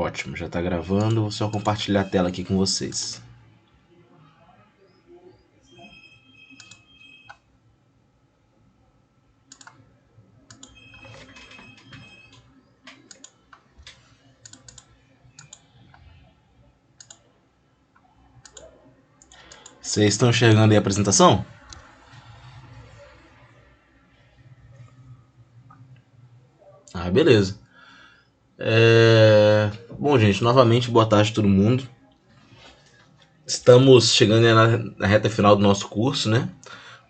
Ótimo, já está gravando. Vou só compartilhar a tela aqui com vocês. Vocês estão enxergando aí a apresentação? Beleza. Bom, gente, novamente, boa tarde a todo mundo. Estamos chegando na reta final do nosso curso, né?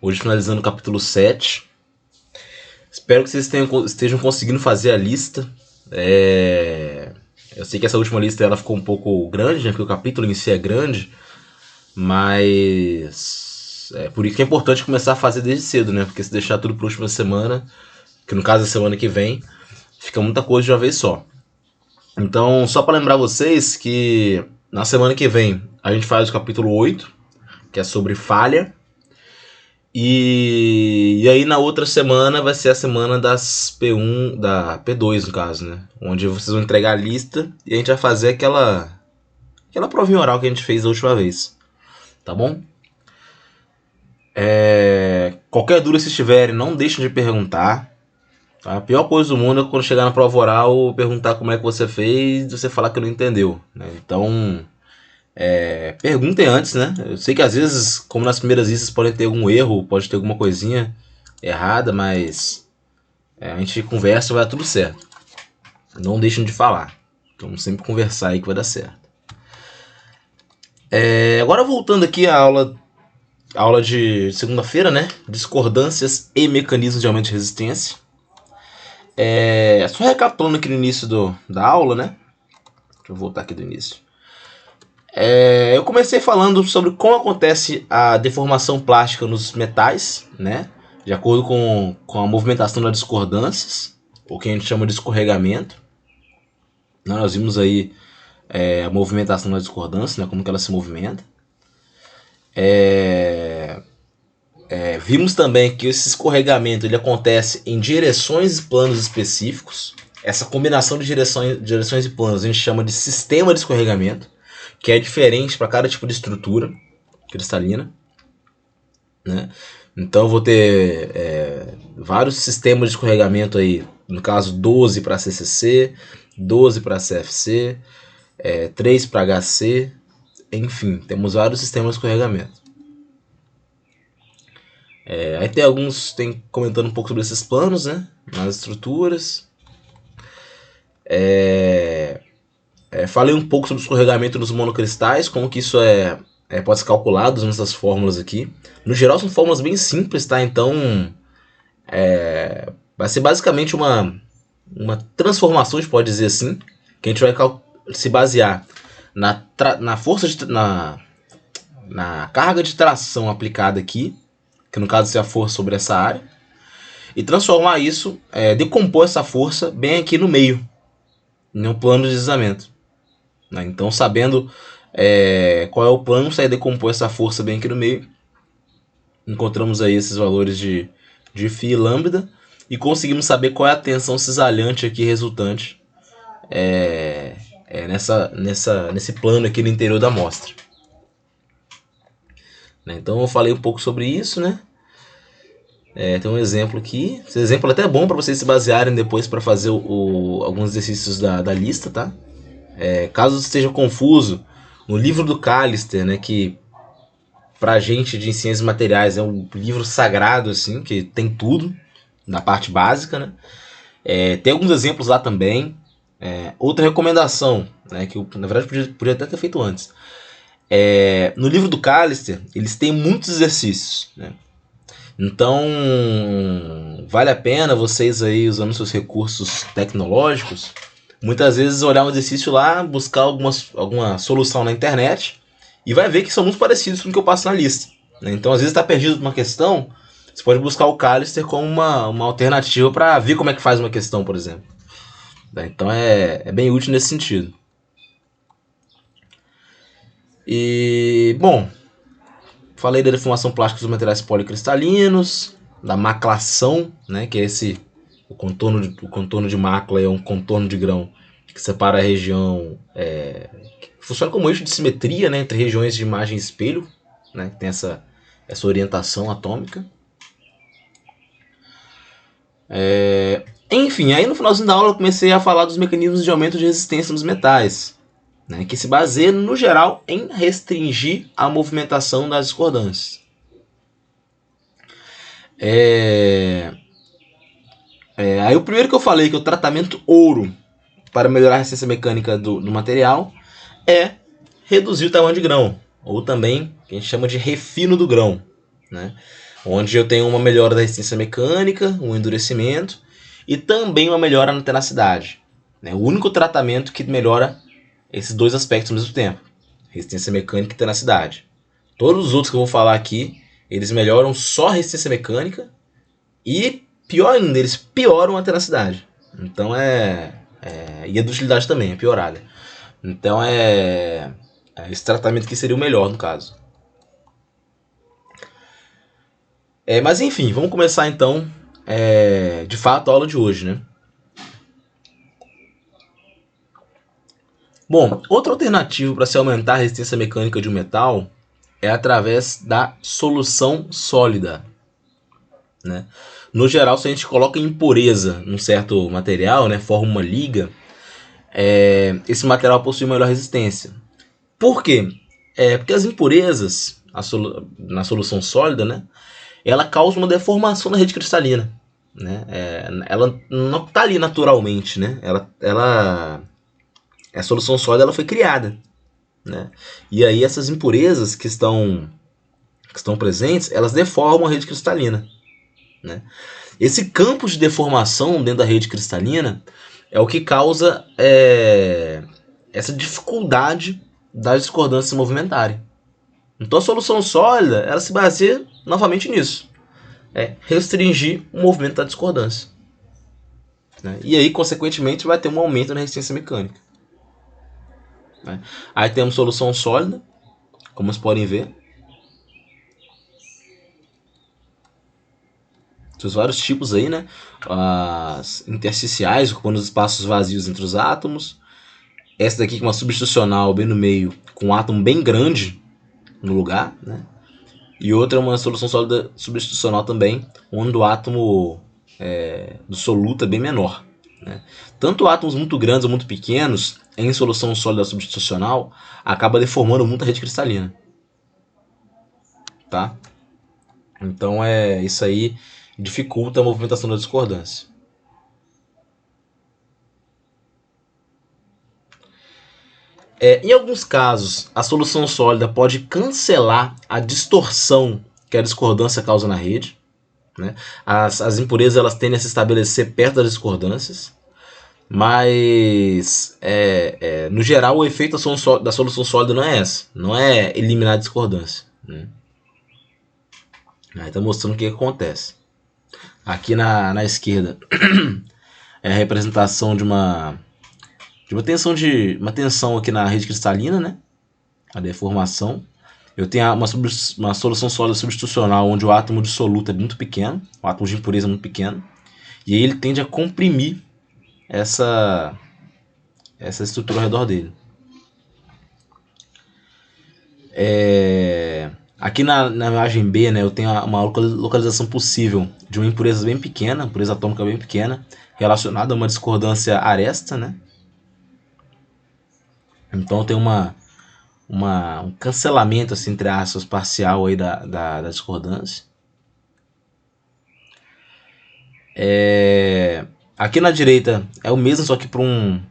Hoje finalizando o capítulo 7. Espero que vocês estejam conseguindo fazer a lista. Eu sei que essa última lista ela ficou um pouco grande, né? Porque o capítulo em si é grande. Mas por isso que é importante começar a fazer desde cedo, né? Porque se deixar tudo para a última semana, que no caso é a semana que vem, fica muita coisa de uma vez só. Então, só para lembrar vocês que na semana que vem a gente faz o capítulo 8, que é sobre falha. E aí na outra semana vai ser a semana das P1, da P2 no caso, né? Onde vocês vão entregar a lista e a gente vai fazer aquela provinha oral que a gente fez da última vez. Tá bom? Qualquer dúvida se tiverem, não deixem de perguntar. A pior coisa do mundo é quando chegar na prova oral, perguntar como é que você fez e você falar que não entendeu, né? Então, perguntem antes, né? Eu sei que às vezes, como nas primeiras listas, podem ter algum erro, pode ter alguma coisinha errada, mas a gente conversa e vai dar tudo certo. Não deixem de falar. Então, sempre conversar aí que vai dar certo. Agora, voltando aqui à aula de segunda-feira, né? Discordâncias e mecanismos de aumento de resistência. Só recapitulando aqui no início da aula, né? Deixa eu voltar aqui do início. Eu comecei falando sobre como acontece a deformação plástica nos metais, né? De acordo com a movimentação das discordâncias, o que a gente chama de escorregamento. Nós vimos aí a movimentação das discordâncias, né? Como que ela se movimenta. Vimos também que esse escorregamento ele acontece em direções e planos específicos. Essa combinação de direções e planos a gente chama de sistema de escorregamento, que é diferente para cada tipo de estrutura cristalina, né? Então eu vou ter vários sistemas de escorregamento aí, no caso 12 para CCC, 12 para CFC, 3 para HC, enfim, temos vários sistemas de escorregamento. Aí tem alguns comentando um pouco sobre esses planos, né? Nas estruturas. Falei um pouco sobre o escorregamento nos monocristais, como que isso pode ser calculado usando essas fórmulas aqui. No geral são fórmulas bem simples, tá? Então vai ser basicamente uma transformação, a gente pode dizer assim, que a gente vai se basear na força na carga de tração aplicada aqui, que no caso é a força sobre essa área, e transformar isso, decompor essa força bem aqui no meio, no plano de deslizamento. Né? Então, sabendo qual é o plano, você decompor essa força bem aqui no meio, encontramos aí esses valores de φ e lambda, e conseguimos saber qual é a tensão cisalhante aqui resultante nesse plano aqui no interior da amostra. Então eu falei um pouco sobre isso, né? Tem um exemplo aqui. Esse exemplo é até bom para vocês se basearem depois para fazer alguns exercícios da lista, tá? Caso esteja confuso, no livro do Callister, né, que pra gente de ciências materiais é um livro sagrado, assim, que tem tudo na parte básica, né? Tem alguns exemplos lá também. Outra recomendação, né, que eu, na verdade, podia até ter feito antes. No livro do Callister, eles têm muitos exercícios, né? Então, vale a pena vocês aí, usando seus recursos tecnológicos, muitas vezes olhar um exercício lá, buscar alguma solução na internet e vai ver que são muito parecidos com o que eu passo na lista. Né? Então, às vezes está perdido uma questão, você pode buscar o Callister como uma alternativa para ver como é que faz uma questão, por exemplo. Então, é bem útil nesse sentido. E, bom, falei da deformação plástica dos materiais policristalinos, da maclação, né, que é o contorno de mácula, é um contorno de grão que separa a região, que funciona como eixo de simetria, né, entre regiões de imagem e espelho, né, que tem essa orientação atômica. Enfim, aí no finalzinho da aula eu comecei a falar dos mecanismos de aumento de resistência nos metais, né, que se baseia, no geral, em restringir a movimentação das discordâncias. Aí o primeiro que eu falei, que é o tratamento ouro para melhorar a resistência mecânica do material, é reduzir o tamanho de grão, ou também que a gente chama de refino do grão, né? Onde eu tenho uma melhora da resistência mecânica, um endurecimento e também uma melhora na tenacidade, né? O único tratamento que melhora esses dois aspectos ao mesmo tempo, resistência mecânica e tenacidade. Todos os outros que eu vou falar aqui, eles melhoram só a resistência mecânica e, pior ainda, eles pioram a tenacidade. Então e a dutilidade também é piorada. Então esse tratamento que seria o melhor no caso. Mas enfim, vamos começar então de fato a aula de hoje, né? Bom, outra alternativa para se aumentar a resistência mecânica de um metal é através da solução sólida, né? No geral, se a gente coloca impureza num certo material, né, forma uma liga, esse material possui maior resistência. Por quê? Porque as impurezas na solução sólida, né, ela causa uma deformação na rede cristalina, né? Ela não está ali naturalmente, né? A solução sólida ela foi criada, né? E aí essas impurezas que estão presentes, elas deformam a rede cristalina, né? Esse campo de deformação dentro da rede cristalina é o que causa essa dificuldade das discordâncias se movimentarem. Então a solução sólida ela se baseia novamente nisso. Restringir o movimento da discordância, né? E aí, consequentemente, vai ter um aumento na resistência mecânica, né? Aí temos solução sólida, como vocês podem ver. Tem vários tipos aí, né? As intersticiais, ocupando os espaços vazios entre os átomos. Essa daqui que é uma substitucional bem no meio, com um átomo bem grande no lugar, né? E outra é uma solução sólida substitucional também, onde o átomo do soluto é bem menor, né? Tanto átomos muito grandes ou muito pequenos, em solução sólida substitucional, acaba deformando muito a rede cristalina, tá? Então isso aí dificulta a movimentação da discordância. Em alguns casos, a solução sólida pode cancelar a distorção que a discordância causa na rede, né? As impurezas elas tendem a se estabelecer perto das discordâncias, mas no geral o efeito da solução sólida não é essa, não é eliminar a discordância, né? Aí está mostrando o que acontece. Aqui na esquerda é a representação de uma tensão aqui na rede cristalina, né? A deformação. Eu tenho uma solução sólida substitucional onde o átomo de soluto é muito pequeno, o átomo de impureza é muito pequeno, e aí ele tende a comprimir essa estrutura ao redor dele. Aqui na imagem B, né, eu tenho uma localização possível de uma impureza bem pequena, impureza atômica bem pequena, relacionada a uma discordância aresta, né? Então tem um cancelamento, assim, entre aspas, parcial aí da discordância. Aqui na direita é o mesmo, só que para um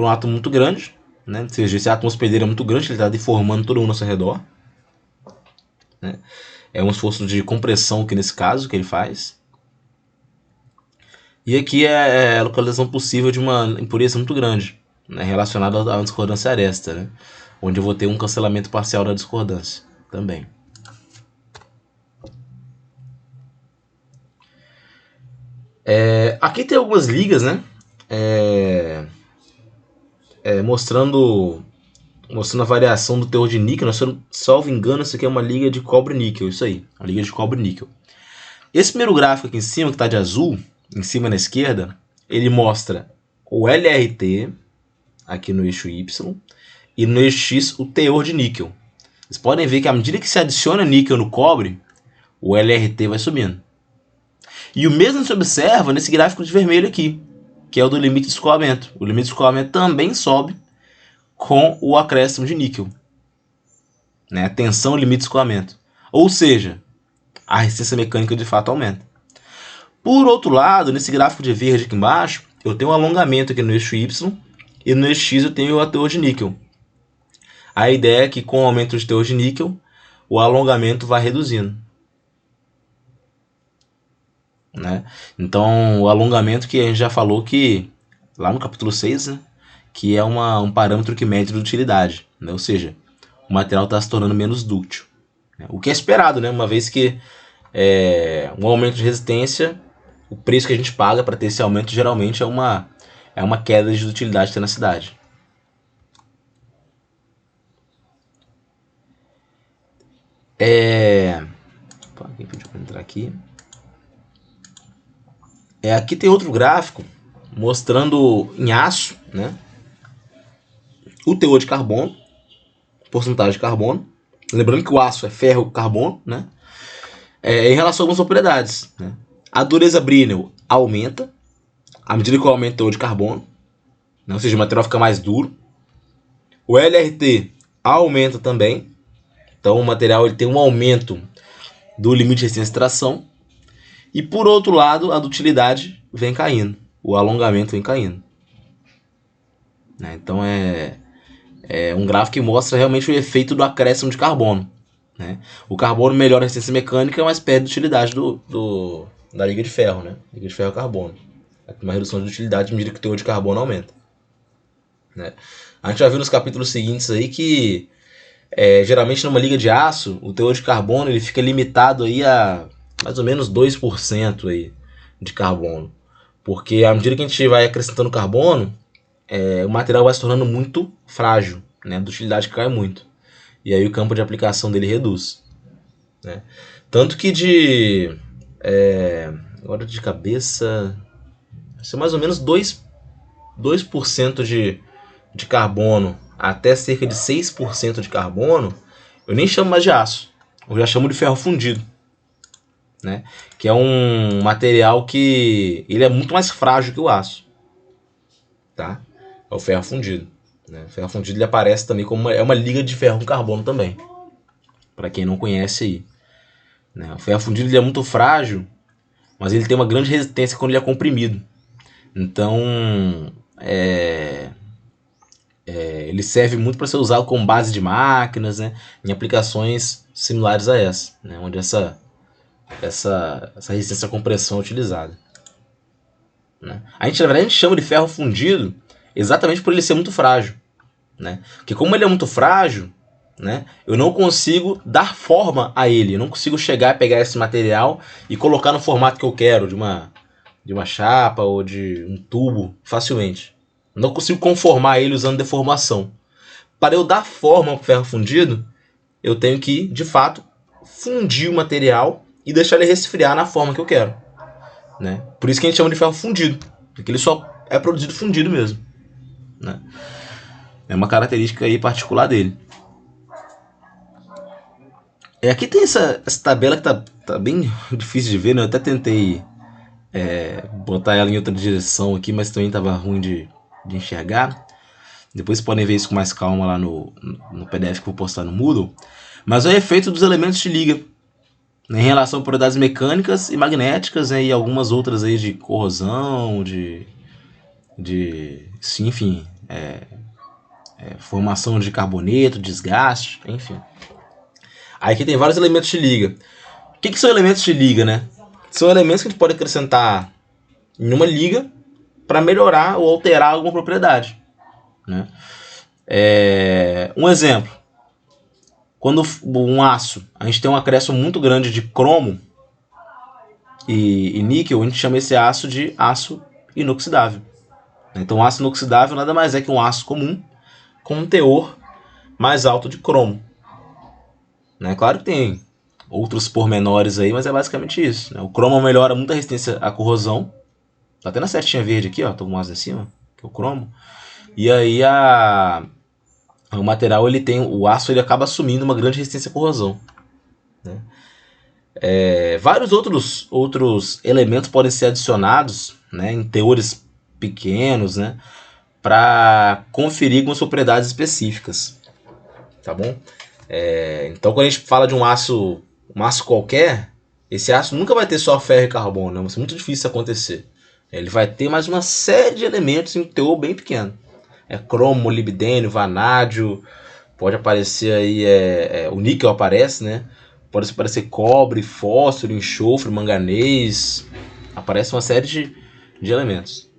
átomo muito grande, né? Ou seja, esse átomo hospedeiro é muito grande, ele está deformando todo mundo ao seu redor, né? É um esforço de compressão aqui nesse caso que ele faz. E aqui é a localização possível de uma impureza muito grande, né, relacionada a uma discordância aresta, né, onde eu vou ter um cancelamento parcial da discordância também. Aqui tem algumas ligas, né, mostrando a variação do teor de níquel. Se eu salvo engano, isso aqui é uma liga de cobre-níquel, isso aí, a liga de cobre-níquel. Esse primeiro gráfico aqui em cima, que está de azul, em cima na esquerda, ele mostra o LRT, aqui no eixo Y, e no eixo X o teor de níquel. Vocês podem ver que à medida que se adiciona níquel no cobre, o LRT vai subindo. E o mesmo se observa nesse gráfico de vermelho aqui, que é o do limite de escoamento. O limite de escoamento também sobe com o acréscimo de níquel. Né? Tensão limite de escoamento. Ou seja, a resistência mecânica de fato aumenta. Por outro lado, nesse gráfico de verde aqui embaixo, eu tenho um alongamento aqui no eixo Y e no eixo X eu tenho o teor de níquel. A ideia é que com o aumento de teor de níquel, o alongamento vai reduzindo. Né? Então, o alongamento que a gente já falou que, lá no capítulo 6, né, que é um parâmetro que mede a utilidade. Né? Ou seja, o material está se tornando menos dúctil. Né? O que é esperado, né? Uma vez que um aumento de resistência, o preço que a gente paga para ter esse aumento geralmente é uma queda de utilidade e tenacidade. Quem pediu para entrar aqui? Aqui tem outro gráfico mostrando em aço, né, o teor de carbono, porcentagem de carbono. Lembrando que o aço é ferro carbono, né, em relação a algumas propriedades. Né. A dureza Brinell aumenta à medida que aumenta o teor de carbono, né, ou seja, o material fica mais duro. O LRT aumenta também, então o material ele tem um aumento do limite de resistência de tração. E por outro lado, a dutilidade vem caindo, o alongamento vem caindo. Né? Então é um gráfico que mostra realmente o efeito do acréscimo de carbono. Né? O carbono melhora a resistência mecânica, mas perde a utilidade da liga de ferro, né? Liga de ferro é carbono. Uma redução de utilidade à medida que o teor de carbono aumenta. Né? A gente já viu nos capítulos seguintes aí que geralmente numa liga de aço, o teor de carbono ele fica limitado aí a mais ou menos 2% aí de carbono. Porque à medida que a gente vai acrescentando carbono, o material vai se tornando muito frágil, né? A dutilidade cai muito. E aí o campo de aplicação dele reduz. Né? Tanto que agora de cabeça, é mais ou menos 2% de carbono até cerca de 6% de carbono, eu nem chamo mais de aço. Eu já chamo de ferro fundido. Né? Que é um material que ele é muito mais frágil que o aço. Tá? É o ferro fundido. Né? O ferro fundido ele aparece também como uma liga de ferro com carbono também. Para quem não conhece aí. Né? O ferro fundido ele é muito frágil, mas ele tem uma grande resistência quando ele é comprimido. Então, ele serve muito para ser usado como base de máquinas, né? Em aplicações similares a essa, né? Onde essa resistência à compressão é utilizada. Né? Na verdade, a gente chama de ferro fundido exatamente por ele ser muito frágil. Né? Porque como ele é muito frágil, né, eu não consigo dar forma a ele. Eu não consigo chegar e pegar esse material e colocar no formato que eu quero, de uma chapa ou de um tubo, facilmente. Eu não consigo conformar ele usando deformação. Para eu dar forma ao ferro fundido, eu tenho que, de fato, fundir o material e deixar ele resfriar na forma que eu quero. Né? Por isso que a gente chama de ferro fundido, porque ele só é produzido fundido mesmo. Né? É uma característica aí particular dele. Aqui tem essa tabela que tá bem difícil de ver, né? Eu até tentei botar ela em outra direção aqui, mas também estava ruim de enxergar. Depois vocês podem ver isso com mais calma lá no PDF que eu vou postar no Moodle. Mas é o efeito dos elementos de liga, né, em relação a propriedades mecânicas e magnéticas, né, e algumas outras aí de corrosão, enfim, formação de carboneto, desgaste, enfim. Aí aqui tem vários elementos de liga. O que são elementos de liga, né? São elementos que a gente pode acrescentar em uma liga para melhorar ou alterar alguma propriedade. Né? Um exemplo. Quando um aço, a gente tem um acréscimo muito grande de cromo e níquel, a gente chama esse aço de aço inoxidável. Então, aço inoxidável nada mais é que um aço comum com um teor mais alto de cromo. Né? Claro que tem outros pormenores aí, mas é basicamente isso. Né? O cromo melhora muito a resistência à corrosão. Tá até na setinha verde aqui, ó, tô com mais em cima, que é o cromo. E aí o material, o aço, ele acaba assumindo uma grande resistência à corrosão, né? Vários outros elementos podem ser adicionados, né, em teores pequenos, né, para conferir algumas propriedades específicas, tá bom? Então, quando a gente fala de um aço qualquer, esse aço nunca vai ter só ferro e carbono, né? Vai ser muito difícil isso acontecer. Ele vai ter mais uma série de elementos em um teor bem pequeno. Cromo, molibdênio, vanádio, pode aparecer aí, o níquel aparece, né? Pode aparecer cobre, fósforo, enxofre, manganês. Aparece uma série de elementos.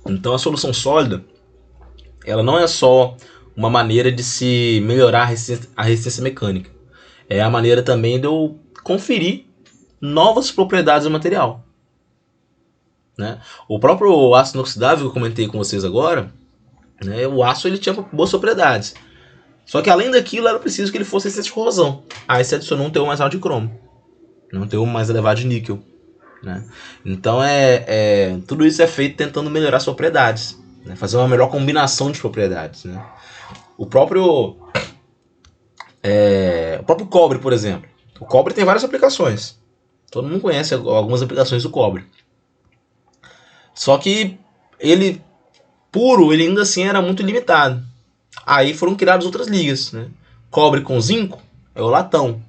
Então a solução sólida, ela não é só uma maneira de se melhorar a resistência mecânica. É a maneira também de eu conferir novas propriedades do material, né? O próprio aço inoxidável que eu comentei com vocês agora, né, o aço ele tinha boas propriedades. Só que além daquilo era preciso que ele fosse resistente à corrosão. Aí se adicionou um teor mais alto de cromo, um teor mais elevado de níquel, né? Então tudo isso é feito tentando melhorar as propriedades, né? Fazer uma melhor combinação de propriedades, né? O próprio cobre, por exemplo. O cobre tem várias aplicações. Todo mundo conhece algumas aplicações do cobre. Só que ele puro, ele ainda assim era muito limitado. Aí foram criadas outras ligas, né? Cobre com zinco é o latão.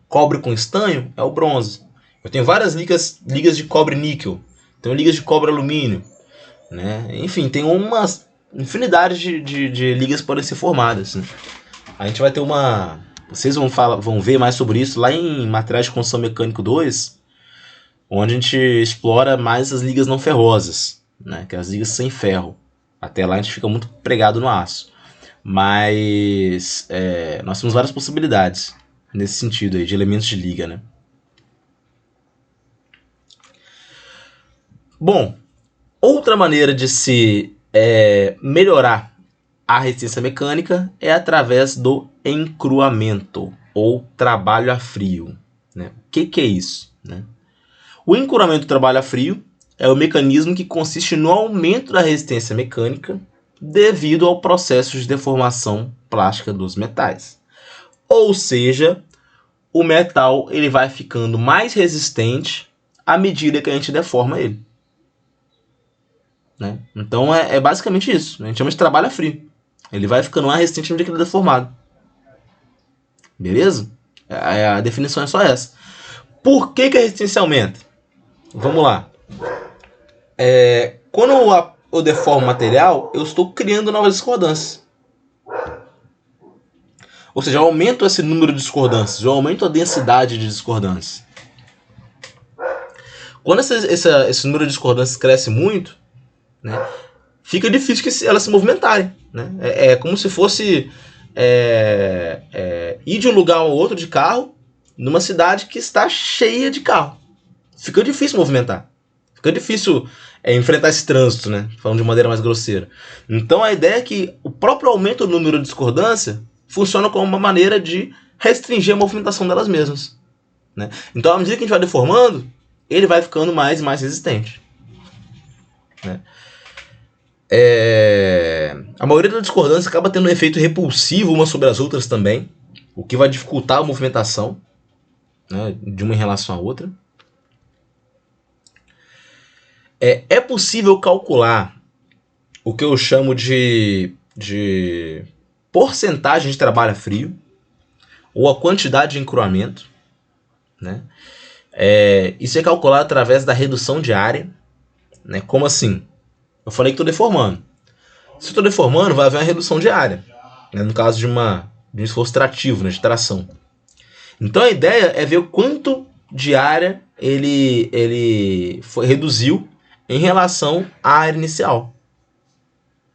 Cobre com estanho é o bronze. Eu tenho várias ligas de cobre-níquel. Tenho ligas de cobre-alumínio, né? Enfim, tem uma infinidade de ligas que podem ser formadas, né? A gente vai ter uma... Vocês vão ver mais sobre isso lá em Materiais de Construção Mecânico 2, onde a gente explora mais as ligas não ferrosas, né? Que é as ligas sem ferro. Até lá a gente fica muito pregado no aço. Mas nós temos várias possibilidades nesse sentido aí, de elementos de liga, né? Bom, outra maneira de se melhorar a resistência mecânica é através do encruamento ou trabalho a frio, né? O que é isso, né? O encruamento do trabalho a frio é o mecanismo que consiste no aumento da resistência mecânica devido ao processo de deformação plástica dos metais. Ou seja, o metal ele vai ficando mais resistente à medida que a gente deforma ele, né? Então é basicamente isso. A gente chama de trabalho a frio. Ele vai ficando mais resistente à medida que ele é deformado. Beleza? A definição é só essa. Por que a resistência aumenta? Vamos lá. Quando eu deformo o material, eu estou criando novas discordâncias. Ou seja, eu aumento esse número de discordâncias, eu aumento a densidade de discordâncias. Quando esse número de discordâncias cresce muito, né, fica difícil que elas se movimentarem, né? É como se fosse ir de um lugar ao outro de carro numa cidade que está cheia de carro. Fica difícil movimentar. Fica difícil enfrentar esse trânsito, né? Falando de maneira mais grosseira. Então a ideia é que o próprio aumento do número de discordância funciona como uma maneira de restringir a movimentação delas mesmas, né? Então à medida que a gente vai deformando, ele vai ficando mais e mais resistente, né? A maioria das discordâncias acaba tendo um efeito repulsivo umas sobre as outras também, o que vai dificultar a movimentação, né, de uma em relação à outra. É possível calcular o que eu chamo de porcentagem de trabalho a frio, ou a quantidade de encruamento, né? Isso é calculado através da redução de área, né? Como assim? Eu falei que estou deformando. Se eu estou deformando, vai haver uma redução de área, né? No caso de um esforço trativo, né? De tração. Então a ideia é ver o quanto de área ele reduziu em relação à área inicial.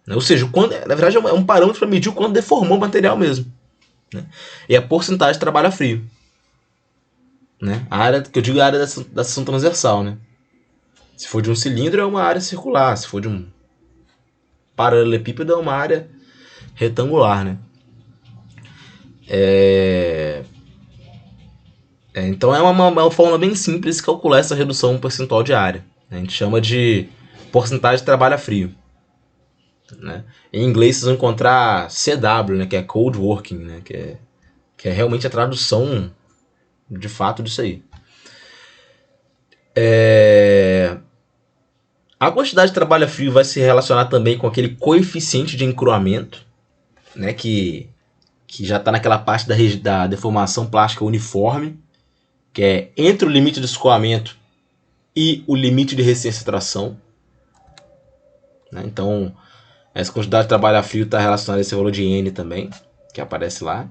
Ou seja, na verdade é um parâmetro para medir o quanto deformou o material mesmo, né? E a porcentagem de trabalho a frio, né? A área que eu digo é a área da seção transversal, né? Se for de um cilindro é uma área circular, se for de um paralelepípedo é uma área retangular, né? Então é uma forma bem simples de calcular essa redução percentual de área, A gente chama de porcentagem de trabalho a frio, né? Em inglês vocês vão encontrar CW, né, que é Cold Working, né, que é realmente a tradução de fato disso aí. A quantidade de trabalho a frio vai se relacionar também com aquele coeficiente de encruamento, né, que já está naquela parte da deformação plástica uniforme, que é entre o limite de escoamento e o limite de resistência à tração, né? Então, essa quantidade de trabalho a frio está relacionada a esse valor de N também, que aparece lá.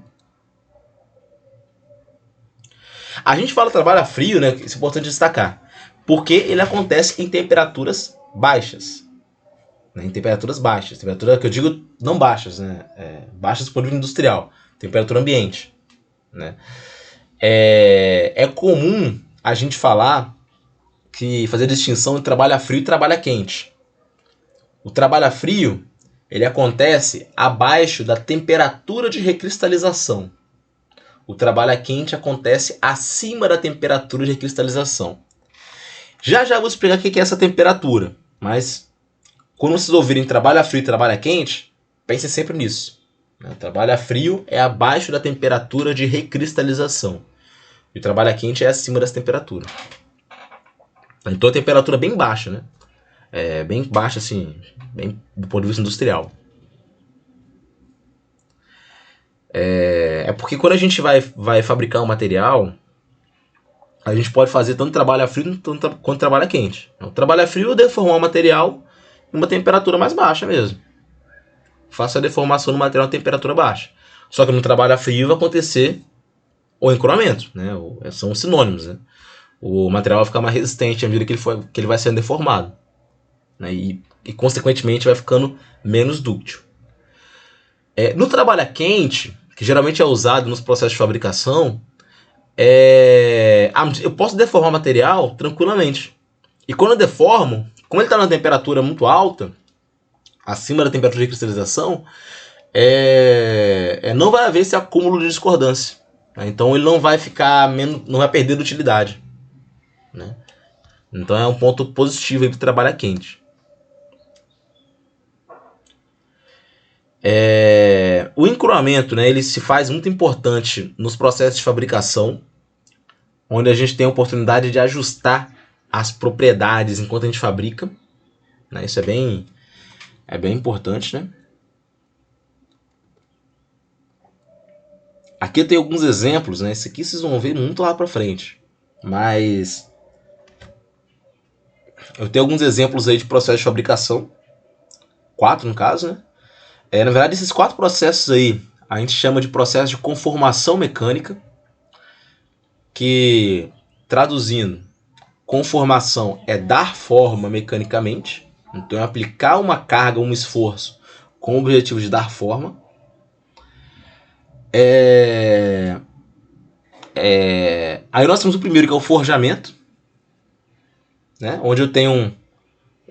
A gente fala trabalho a frio, né? Isso é importante destacar, porque ele acontece em temperaturas baixas. Né? Em temperaturas baixas. Temperatura que eu digo não baixas, né? Baixas do ponto de vista industrial. Temperatura ambiente. Né? É comum a gente falar que fazer a distinção entre trabalho a frio e trabalho a quente. O trabalho a frio ele acontece abaixo da temperatura de recristalização. O trabalho a quente acontece acima da temperatura de recristalização. Já vou explicar o que é essa temperatura, mas quando vocês ouvirem trabalho a frio e trabalho a quente, pensem sempre nisso. O trabalho a frio é abaixo da temperatura de recristalização. E o trabalho a quente é acima dessa temperatura. Então a temperatura é bem baixa, né? Bem baixa, assim, bem do ponto de vista industrial. Porque quando a gente vai fabricar um material, a gente pode fazer tanto trabalho a frio quanto trabalho a quente. O trabalho a frio é deformar o material em uma temperatura mais baixa mesmo. Faça a deformação do material em temperatura baixa. Só que no trabalho a frio vai acontecer o encruamento, né? São sinônimos, né? O material vai ficar mais resistente à medida que ele vai sendo deformado, né? E consequentemente vai ficando menos dúctil. No trabalho a quente, que geralmente é usado nos processos de fabricação, eu posso deformar o material tranquilamente. E quando eu deformo, como ele está numa temperatura muito alta, acima da temperatura de cristalização, não vai haver esse acúmulo de discordância. Né? Então ele não vai não vai perder de utilidade. Né? Então é um ponto positivo para o trabalho a quente. O encruamento, né, ele se faz muito importante nos processos de fabricação, onde a gente tem a oportunidade de ajustar as propriedades enquanto a gente fabrica. Né? Isso é bem importante. Né? Aqui eu tenho alguns exemplos, né? Esse aqui vocês vão ver muito lá para frente, mas eu tenho alguns exemplos aí de processos de fabricação, 4 no caso, né? Na verdade, esses 4 processos aí a gente chama de processo de conformação mecânica, que, traduzindo, conformação é dar forma mecanicamente, então é aplicar uma carga, um esforço com o objetivo de dar forma. Aí nós temos o primeiro, que é o forjamento, né? Onde eu tenho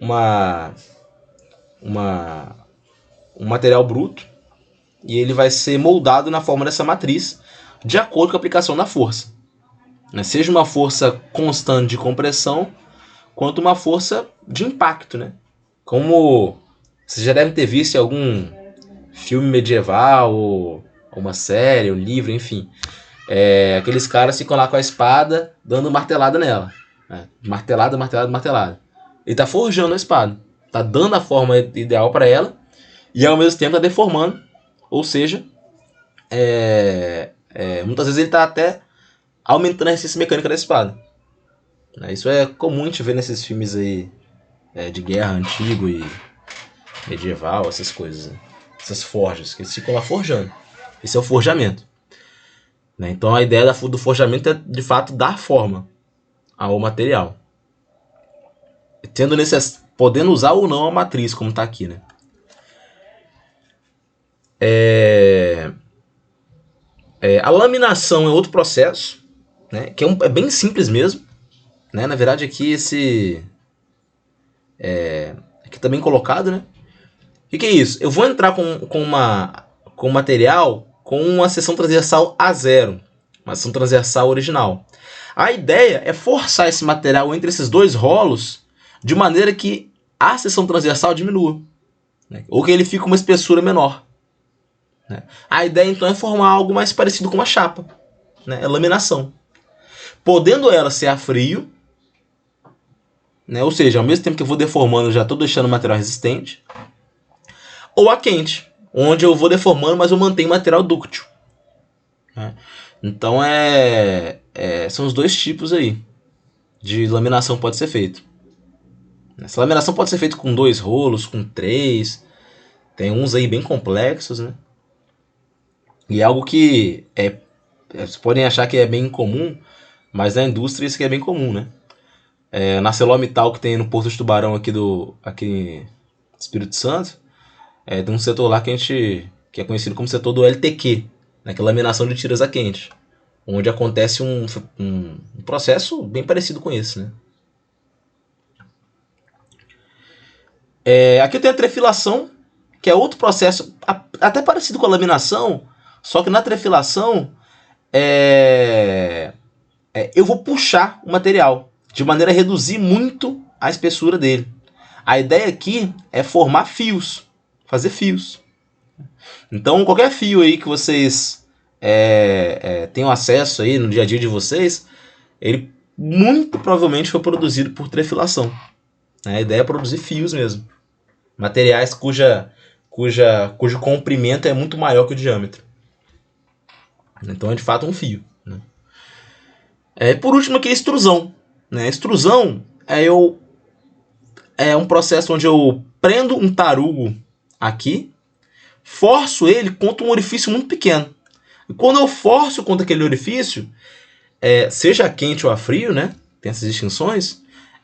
um material bruto e ele vai ser moldado na forma dessa matriz de acordo com a aplicação da força, né? Seja uma força constante de compressão quanto uma força de impacto, né? Como vocês já devem ter visto em algum filme medieval ou uma série, um livro, enfim, aqueles caras ficam lá com a espada dando martelada nela, né? Martelada. Ele está forjando a espada, está dando a forma ideal para ela e ao mesmo tempo está deformando, ou seja, muitas vezes ele está até aumentando a resistência mecânica da espada. Isso é comum a gente ver nesses filmes aí, de guerra antigo e medieval, essas coisas, né? Essas forjas, que eles ficam lá forjando. Esse é o forjamento. Né? Então a ideia do forjamento é de fato dar forma ao material, podendo usar ou não a matriz, como está aqui, né? A laminação é outro processo, né? Que é bem simples mesmo, né? Na verdade aqui aqui tá bem colocado, né? O que é isso? Eu vou entrar com material com uma seção transversal A0, uma seção transversal original. A ideia é forçar esse material entre esses dois rolos de maneira que a seção transversal diminua, né? Ou que ele fique com uma espessura menor, né? A ideia então é formar algo mais parecido com uma chapa, né? É laminação. Podendo ela ser a frio, né? Ou seja, ao mesmo tempo que eu vou deformando, eu já estou deixando o material resistente, ou a quente, onde eu vou deformando, mas eu mantenho o material dúctil, né? Então são os dois tipos aí de laminação que pode ser feito. Essa laminação pode ser feita com 2 rolos, com 3. Tem uns aí bem complexos, né? E é algo que vocês podem achar que é bem incomum, mas na indústria isso aqui é bem comum, né? Na ArcelorMittal, que tem no Porto de Tubarão aqui em Espírito Santo, tem um setor lá que é conhecido como setor do LTQ, né? Que é laminação de tiras a quente, onde acontece um processo bem parecido com esse, né? Aqui eu tenho a trefilação, que é outro processo até parecido com a laminação, só que na trefilação eu vou puxar o material de maneira a reduzir muito a espessura dele. A ideia aqui é formar fios, fazer fios. Então qualquer fio aí que vocês tenham acesso aí no dia a dia de vocês, ele muito provavelmente foi produzido por trefilação. A ideia é produzir fios mesmo. Materiais cujo comprimento é muito maior que o diâmetro. Então é de fato um fio, né? Por último aqui a extrusão, né? A extrusão é um processo onde eu prendo um tarugo aqui, forço ele contra um orifício muito pequeno. E quando eu forço contra aquele orifício, seja a quente ou a frio, né? Tem essas distinções.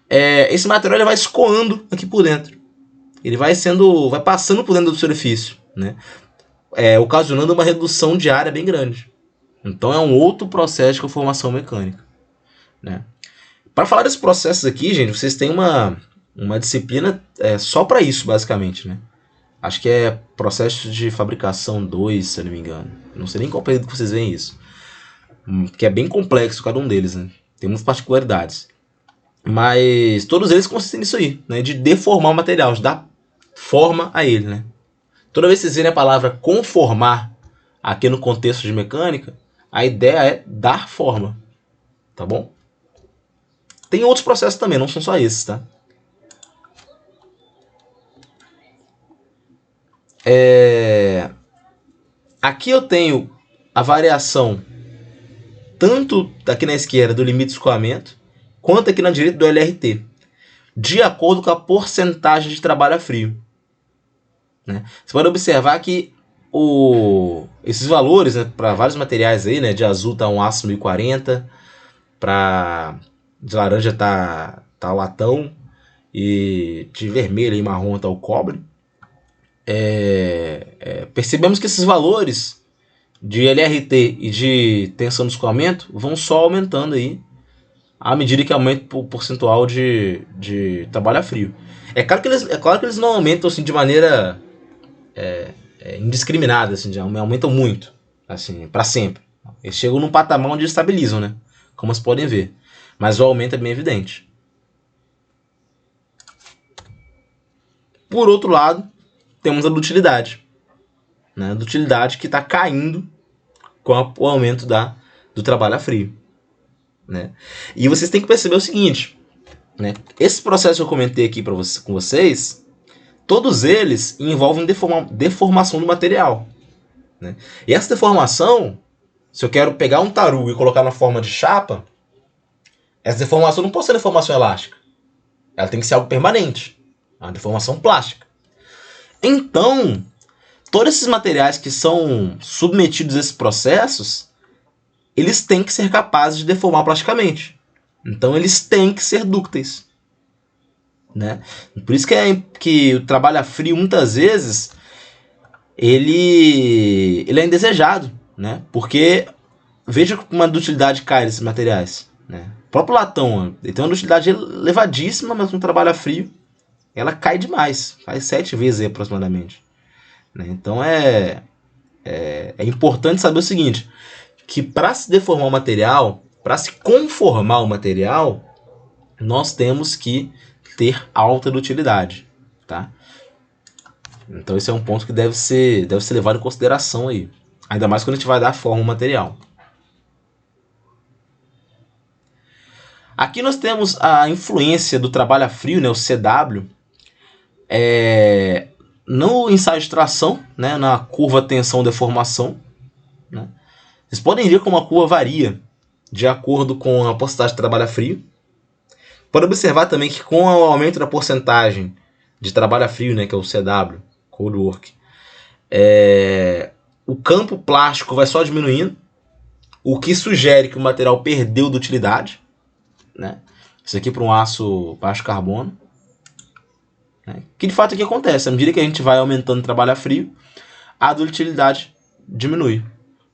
Esse material ele vai escoando aqui por dentro. Ele vai passando por dentro do seu orifício, né? Ocasionando uma redução de área bem grande. Então é um outro processo de conformação mecânica, né? Para falar desses processos aqui, gente, vocês têm uma disciplina só para isso, basicamente, né? Acho que é processo de fabricação 2, se eu não me engano. Não sei nem qual período que vocês veem isso. Que é bem complexo cada um deles, né? Tem muitas particularidades. Mas todos eles consistem nisso aí, né? De deformar o material, de dar forma a ele, né? Toda vez que vocês verem a palavra conformar aqui no contexto de mecânica, a ideia é dar forma, tá bom? Tem outros processos também, não são só esses, tá? Aqui eu tenho a variação tanto aqui na esquerda do limite de escoamento, quanto aqui na direita do LRT, de acordo com a porcentagem de trabalho a frio, né? Você pode observar que esses valores, né, para vários materiais aí, né, de azul tá um aço 1040, de laranja tá o latão, e de vermelho e marrom tá o cobre. Percebemos que esses valores de LRT e de tensão de escoamento vão só aumentando aí à medida que aumenta o percentual de trabalho a frio. É claro que eles não aumentam assim, de maneira indiscriminada, assim, aumentam muito, assim, para sempre. Eles chegam num patamar onde estabilizam, né? Como vocês podem ver. Mas o aumento é bem evidente. Por outro lado, temos a dutilidade, né? A dutilidade que está caindo com o aumento do trabalho a frio, né? E vocês têm que perceber o seguinte, né? Esse processo que eu comentei aqui com vocês, todos eles envolvem deformação do material, né? E essa deformação, se eu quero pegar um tarugo e colocar na forma de chapa, essa deformação não pode ser deformação elástica. Ela tem que ser algo permanente, uma deformação plástica. Então, todos esses materiais que são submetidos a esses processos, eles têm que ser capazes de deformar plasticamente. Então, eles têm que ser dúcteis, né? Por isso que o trabalho a frio, muitas vezes, ele é indesejado, né? Porque veja como a dutilidade cai desses materiais, né? O próprio latão, ele tem uma dutilidade elevadíssima, mas no trabalho a frio, ela cai demais, faz 7 vezes aí, aproximadamente, né? Então é importante saber o seguinte, que para se deformar o material, para se conformar o material, nós temos que ter alta dutilidade, tá? Então esse é um ponto que deve ser levado em consideração aí. Ainda mais quando a gente vai dar forma ao material. Aqui nós temos a influência do trabalho a frio, né, o CW, no ensaio de tração, né, na curva tensão-deformação. Né? Vocês podem ver como a curva varia de acordo com a porcentagem de trabalho a frio. Pode observar também que com o aumento da porcentagem de trabalho a frio, né, que é o CW, Cold Work, o campo plástico vai só diminuindo, o que sugere que o material perdeu de utilidade. Né? Isso aqui para um aço baixo carbono. Né? Que de fato aqui acontece. À medida que a gente vai aumentando o trabalho a frio, a dutilidade diminui.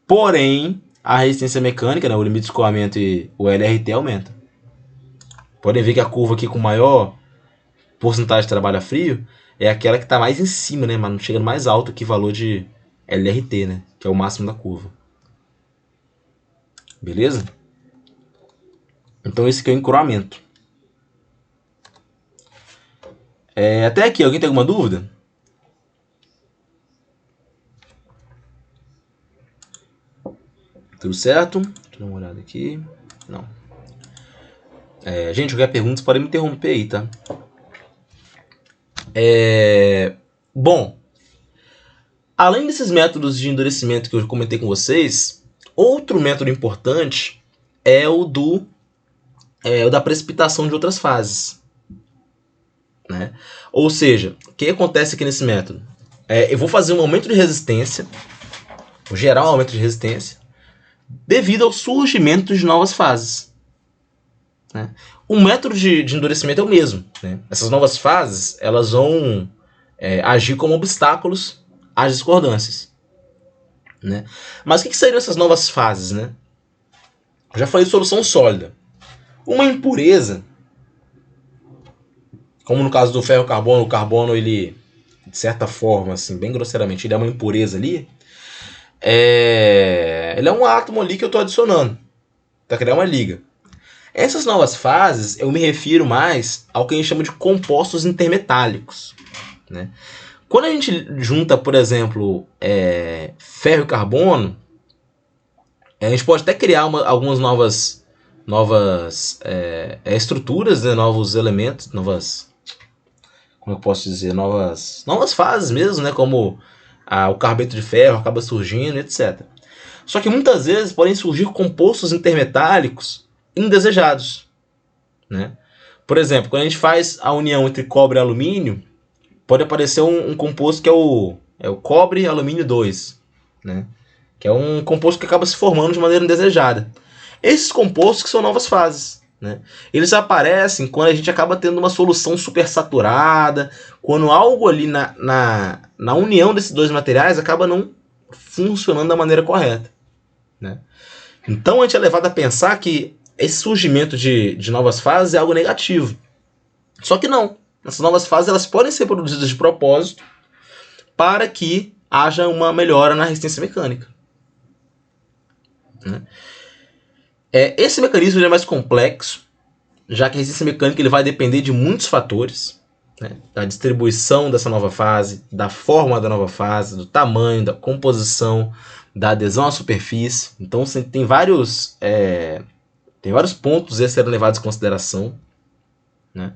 Porém, a resistência mecânica, né, o limite de escoamento e o LRT aumenta. Podem ver que a curva aqui com maior porcentagem de trabalho a frio é aquela que está mais em cima, né, mas não chega mais alto que o valor de LRT, né, que é o máximo da curva. Beleza? Então esse aqui é o encruamento. Até aqui, alguém tem alguma dúvida? Tudo certo? Deixa eu dar uma olhada aqui. Não. Gente, qualquer pergunta, podem me interromper aí, tá? Bom, além desses métodos de endurecimento que eu comentei com vocês, outro método importante é o da precipitação de outras fases. Né? Ou seja, o que acontece aqui nesse método? Eu vou fazer um aumento de resistência, vou gerar um aumento de resistência, devido ao surgimento de novas fases. Né? O método de endurecimento é o mesmo. Né? Essas novas fases elas vão agir como obstáculos às discordâncias. Né? Mas o que seriam essas novas fases? Né? Eu já falei de solução sólida. Uma impureza, como no caso do ferro-carbono, o carbono, ele, de certa forma, assim, bem grosseiramente, ele é uma impureza ali. Ele é um átomo ali que eu estou adicionando para criar uma liga. Essas novas fases, eu me refiro mais ao que a gente chama de compostos intermetálicos. Né? Quando a gente junta, por exemplo, ferro e carbono, a gente pode até criar algumas novas estruturas, né? Novos elementos, como eu posso dizer, novas fases mesmo, né? Como o carbeto de ferro acaba surgindo, etc. Só que muitas vezes podem surgir compostos intermetálicos indesejados. Né? Por exemplo, quando a gente faz a união entre cobre e alumínio, pode aparecer um composto que é o cobre alumínio 2, né? Que é um composto que acaba se formando de maneira indesejada. Esses compostos que são novas fases. Né? Eles aparecem quando a gente acaba tendo uma solução supersaturada, quando algo ali na união desses dois materiais acaba não funcionando da maneira correta. Né? Então a gente é levado a pensar que esse surgimento de novas fases é algo negativo. Só que não. Essas novas fases elas podem ser produzidas de propósito para que haja uma melhora na resistência mecânica. Né? Esse mecanismo é mais complexo, já que a resistência mecânica ele vai depender de muitos fatores, né? Da distribuição dessa nova fase, da forma da nova fase, do tamanho, da composição, da adesão à superfície. Então tem vários pontos a serem levados em consideração. Né?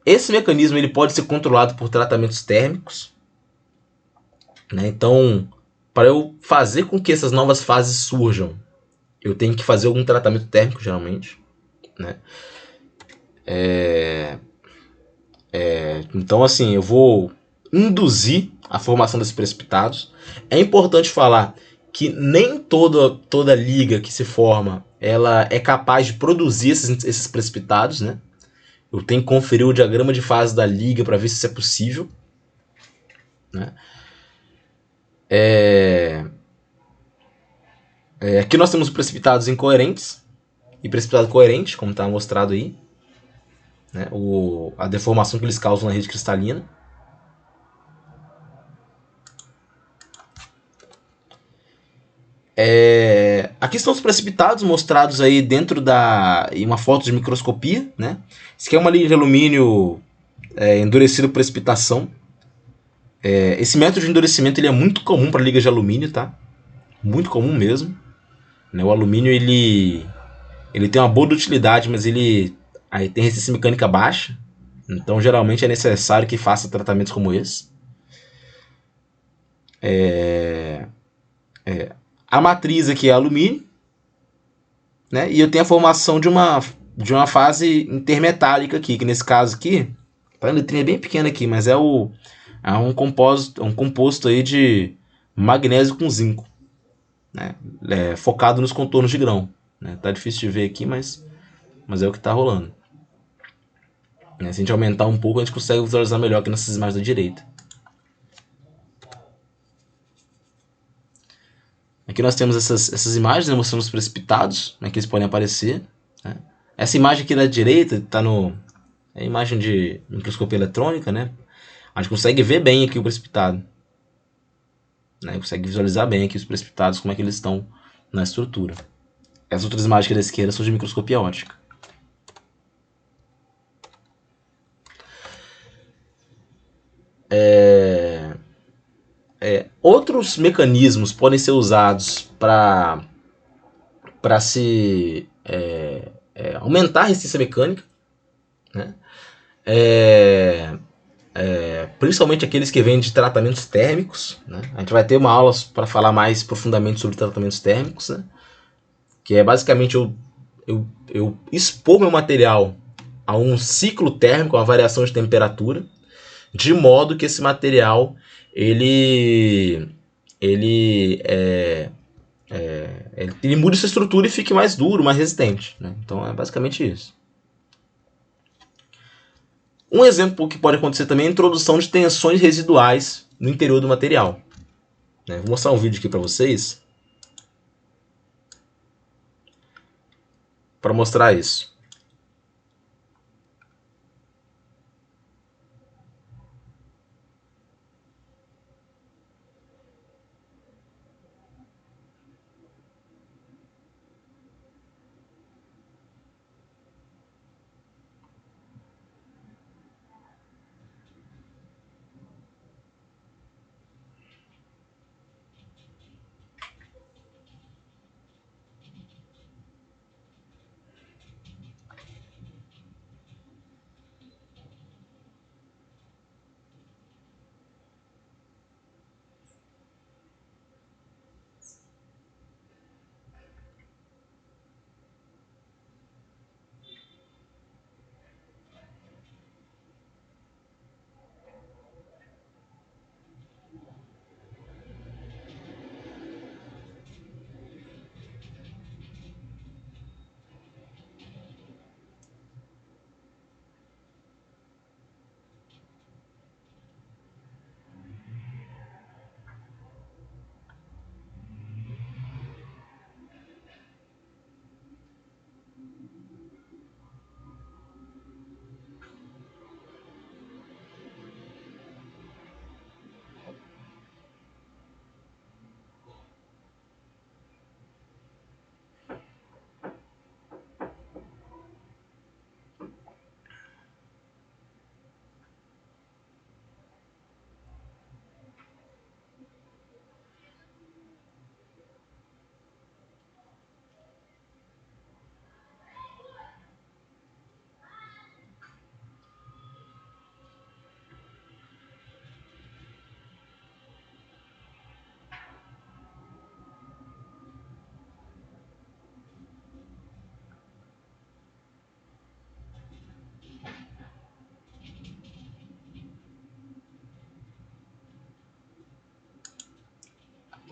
Esse mecanismo ele pode ser controlado por tratamentos térmicos. Né? Então, para eu fazer com que essas novas fases surjam, eu tenho que fazer algum tratamento térmico, geralmente. Né? Então, assim, eu vou induzir a formação desses precipitados. É importante falar que nem toda liga que se forma ela é capaz de produzir esses precipitados. Né? Eu tenho que conferir o diagrama de fase da liga para ver se isso é possível. Né? Aqui nós temos precipitados incoerentes e precipitado coerente, como está mostrado aí. Né? A deformação que eles causam na rede cristalina. Aqui estão os precipitados mostrados aí dentro em uma foto de microscopia, né? Isso aqui é uma liga de alumínio endurecido por precipitação. Esse método de endurecimento ele é muito comum para ligas de alumínio, tá? Muito comum mesmo. Né? O alumínio ele tem uma boa utilidade, mas ele aí tem resistência mecânica baixa. Então geralmente é necessário que faça tratamentos como esse. A matriz aqui é alumínio, né? E eu tenho a formação de uma fase intermetálica aqui, que nesse caso aqui, a letrinha é bem pequena aqui, mas é um composto aí de magnésio com zinco, né? Focado nos contornos de grão, né? Tá difícil de ver aqui, mas é o que está rolando. Se a gente aumentar um pouco, a gente consegue visualizar melhor aqui nessas imagens da direita. Aqui nós temos essas imagens, né, mostrando os precipitados, né, que eles podem aparecer. Né? Essa imagem aqui da direita está é a imagem de microscopia eletrônica, né? A gente consegue ver bem aqui o precipitado. Né? Consegue visualizar bem aqui os precipitados, como é que eles estão na estrutura. As outras imagens aqui da esquerda são de microscopia óptica. Outros mecanismos podem ser usados para se aumentar a resistência mecânica, né? Principalmente aqueles que vêm de tratamentos térmicos, né? A gente vai ter uma aula para falar mais profundamente sobre tratamentos térmicos, né? Que é basicamente eu expor meu material a um ciclo térmico, a uma variação de temperatura, de modo que esse material ele mude sua estrutura e fique mais duro, mais resistente, né? Então é basicamente isso. Um exemplo que pode acontecer também é a introdução de tensões residuais no interior do material. Vou mostrar um vídeo aqui para vocês para mostrar isso.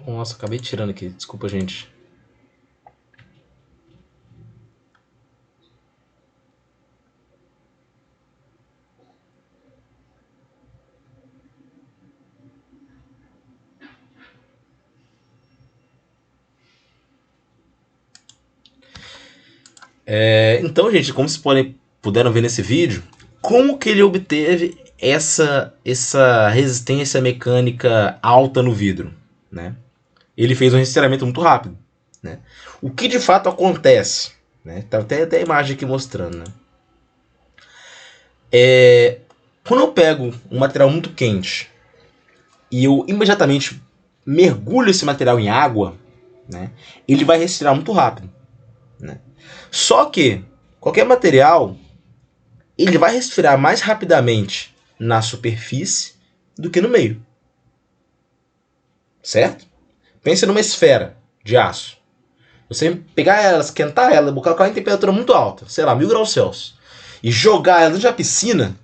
Nossa, acabei tirando aqui. Desculpa, gente. Então, gente, como vocês puderam ver nesse vídeo, como que ele obteve essa resistência mecânica alta no vidro, né? Ele fez um resfriamento muito rápido, né? O que de fato acontece, né? Tá até a imagem aqui mostrando, né? Quando eu pego um material muito quente e eu imediatamente mergulho esse material em água, né, ele vai resfriar muito rápido, né? Só que qualquer material ele vai resfriar mais rapidamente na superfície do que no meio, certo? Pense numa esfera de aço. Você pegar ela, esquentar ela, colocar ela em temperatura muito alta, sei lá, 1000 graus Celsius, e jogar ela dentro da piscina,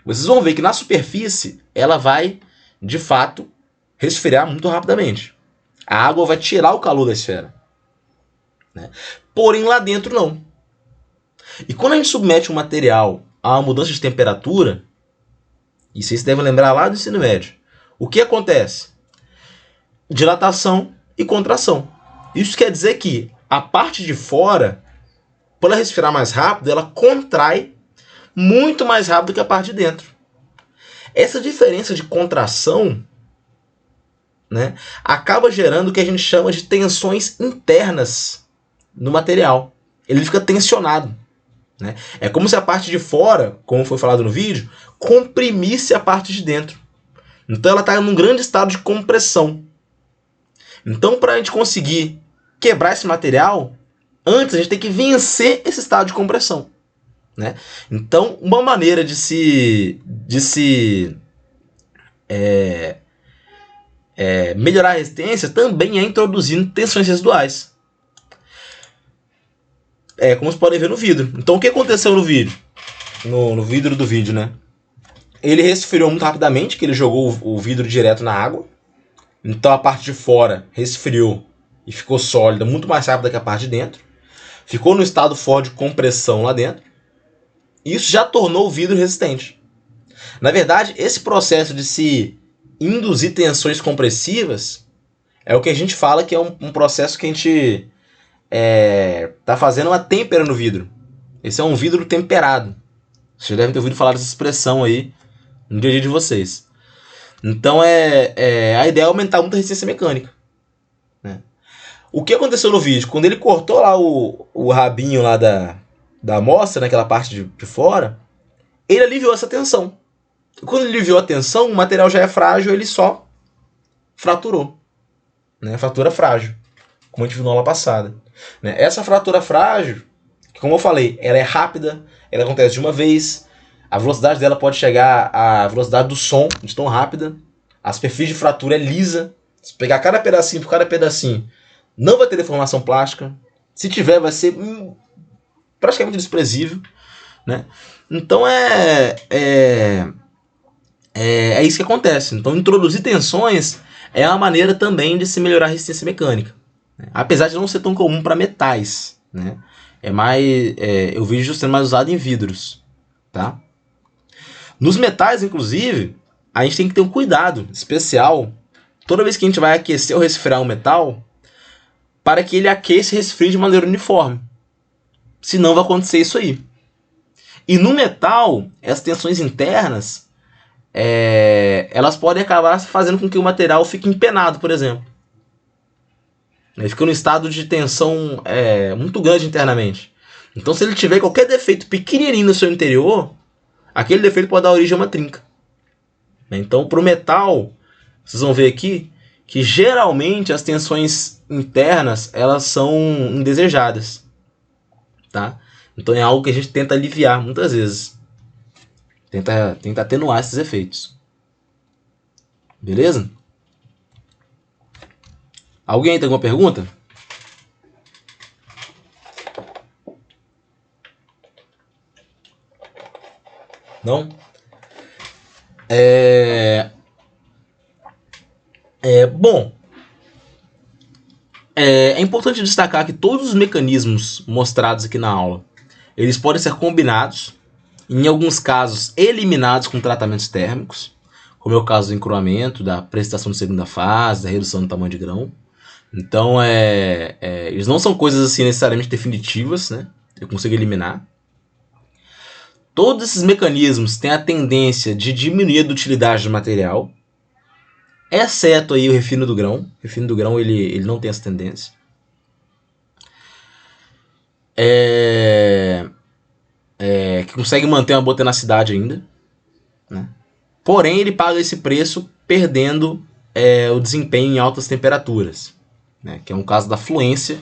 vocês vão ver que na superfície ela vai, de fato, resfriar muito rapidamente. A água vai tirar o calor da esfera, né? Porém, lá dentro não. E quando a gente submete um material a uma mudança de temperatura, e vocês devem lembrar lá do ensino médio, o que acontece? Dilatação e contração. Isso quer dizer que a parte de fora, por ela respirar mais rápido, ela contrai muito mais rápido que a parte de dentro. Essa diferença de contração, né, acaba gerando o que a gente chama de tensões internas no material. Ele fica tensionado, né? É como se a parte de fora, como foi falado no vídeo, comprimisse a parte de dentro. Então ela está num grande estado de compressão. Então, para a gente conseguir quebrar esse material, antes a gente tem que vencer esse estado de compressão, né? Então, uma maneira de se melhorar a resistência também é introduzindo tensões residuais. Como vocês podem ver no vidro. Então, o que aconteceu no vídeo? No vidro do vídeo, né? Ele resfriou muito rapidamente, que ele jogou o vidro direto na água. Então, a parte de fora resfriou e ficou sólida muito mais rápida que a parte de dentro. Ficou no estado forte de compressão lá dentro. Isso já tornou o vidro resistente. Na verdade, esse processo de se induzir tensões compressivas é o que a gente fala que é um processo que a gente tá fazendo uma têmpera no vidro. Esse é um vidro temperado. Vocês devem ter ouvido falar dessa expressão aí no dia a dia de vocês. Então a ideia é aumentar muito a resistência mecânica, né? O que aconteceu no vídeo? Quando ele cortou lá o rabinho lá da amostra, naquela parte de fora, ele aliviou essa tensão. E quando ele aliviou a tensão, o material já é frágil, ele só fraturou, né? Fratura frágil, como a gente viu na aula passada, né? Essa fratura frágil, como eu falei, ela é rápida, ela acontece de uma vez, a velocidade dela pode chegar à velocidade do som, de tão rápida, a superfície de fratura é lisa, se pegar cada pedacinho por cada pedacinho, não vai ter deformação plástica, se tiver vai ser praticamente desprezível, né? Então é isso que acontece. Então introduzir tensões é uma maneira também de se melhorar a resistência mecânica, né? Apesar de não ser tão comum para metais, né? Eu vejo sendo mais usado em vidros, tá? Nos metais, inclusive, a gente tem que ter um cuidado especial toda vez que a gente vai aquecer ou resfriar um metal, para que ele aqueça e resfrie de maneira uniforme. Senão vai acontecer isso aí. E no metal, as tensões internas, elas podem acabar fazendo com que o material fique empenado, por exemplo. Ele fica num estado de tensão muito grande internamente. Então, se ele tiver qualquer defeito pequenininho no seu interior, aquele defeito pode dar origem a uma trinca. Então, para o metal, vocês vão ver aqui que geralmente as tensões internas elas são indesejadas, tá? Então é algo que a gente tenta aliviar muitas vezes. Tenta atenuar esses efeitos. Beleza? Alguém tem alguma pergunta? Não? Bom, é importante destacar que todos os mecanismos mostrados aqui na aula, eles podem ser combinados, em alguns casos eliminados com tratamentos térmicos, como é o caso do encruamento, da precipitação de segunda fase, da redução do tamanho de grão. Então, eles não são coisas assim necessariamente definitivas, né? Eu consigo eliminar. Todos esses mecanismos têm a tendência de diminuir a dutilidade do material, exceto aí o refino do grão. O refino do grão ele não tem essa tendência. que consegue manter uma boa tenacidade ainda, né? Porém, ele paga esse preço perdendo o desempenho em altas temperaturas, né? Que é um caso da fluência,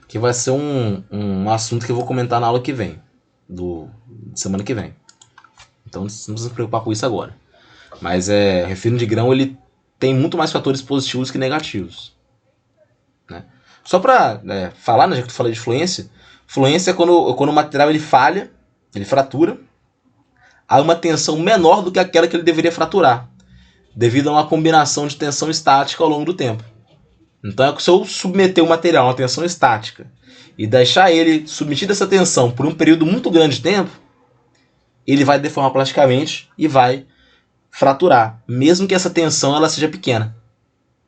que vai ser um assunto que eu vou comentar na aula que vem, semana que vem. Então não precisa se preocupar com isso agora. Mas o refino de grão ele tem muito mais fatores positivos que negativos, né? Só para falar, né, já que tu falei de fluência é quando o material ele falha, ele fratura, há uma tensão menor do que aquela que ele deveria fraturar, devido a uma combinação de tensão estática ao longo do tempo. Então, se eu submeter o material a uma tensão estática e deixar ele submetido a essa tensão por um período muito grande de tempo, ele vai deformar plasticamente e vai fraturar, mesmo que essa tensão ela seja pequena.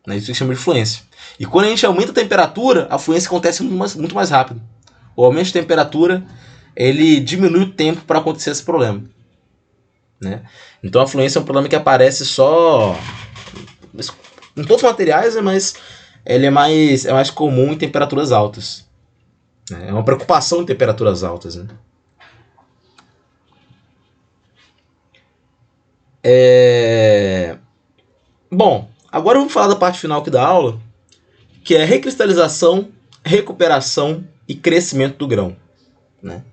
Isso se chama de fluência. E quando a gente aumenta a temperatura, a fluência acontece muito mais rápido. O aumento de temperatura ele diminui o tempo para acontecer esse problema, né? Então a fluência é um problema que aparece só em todos os materiais, mas ele é mais comum em temperaturas altas. É uma preocupação em temperaturas altas, né? Bom, agora vamos falar da parte final aqui da aula, que é recristalização, recuperação e crescimento do grão, né?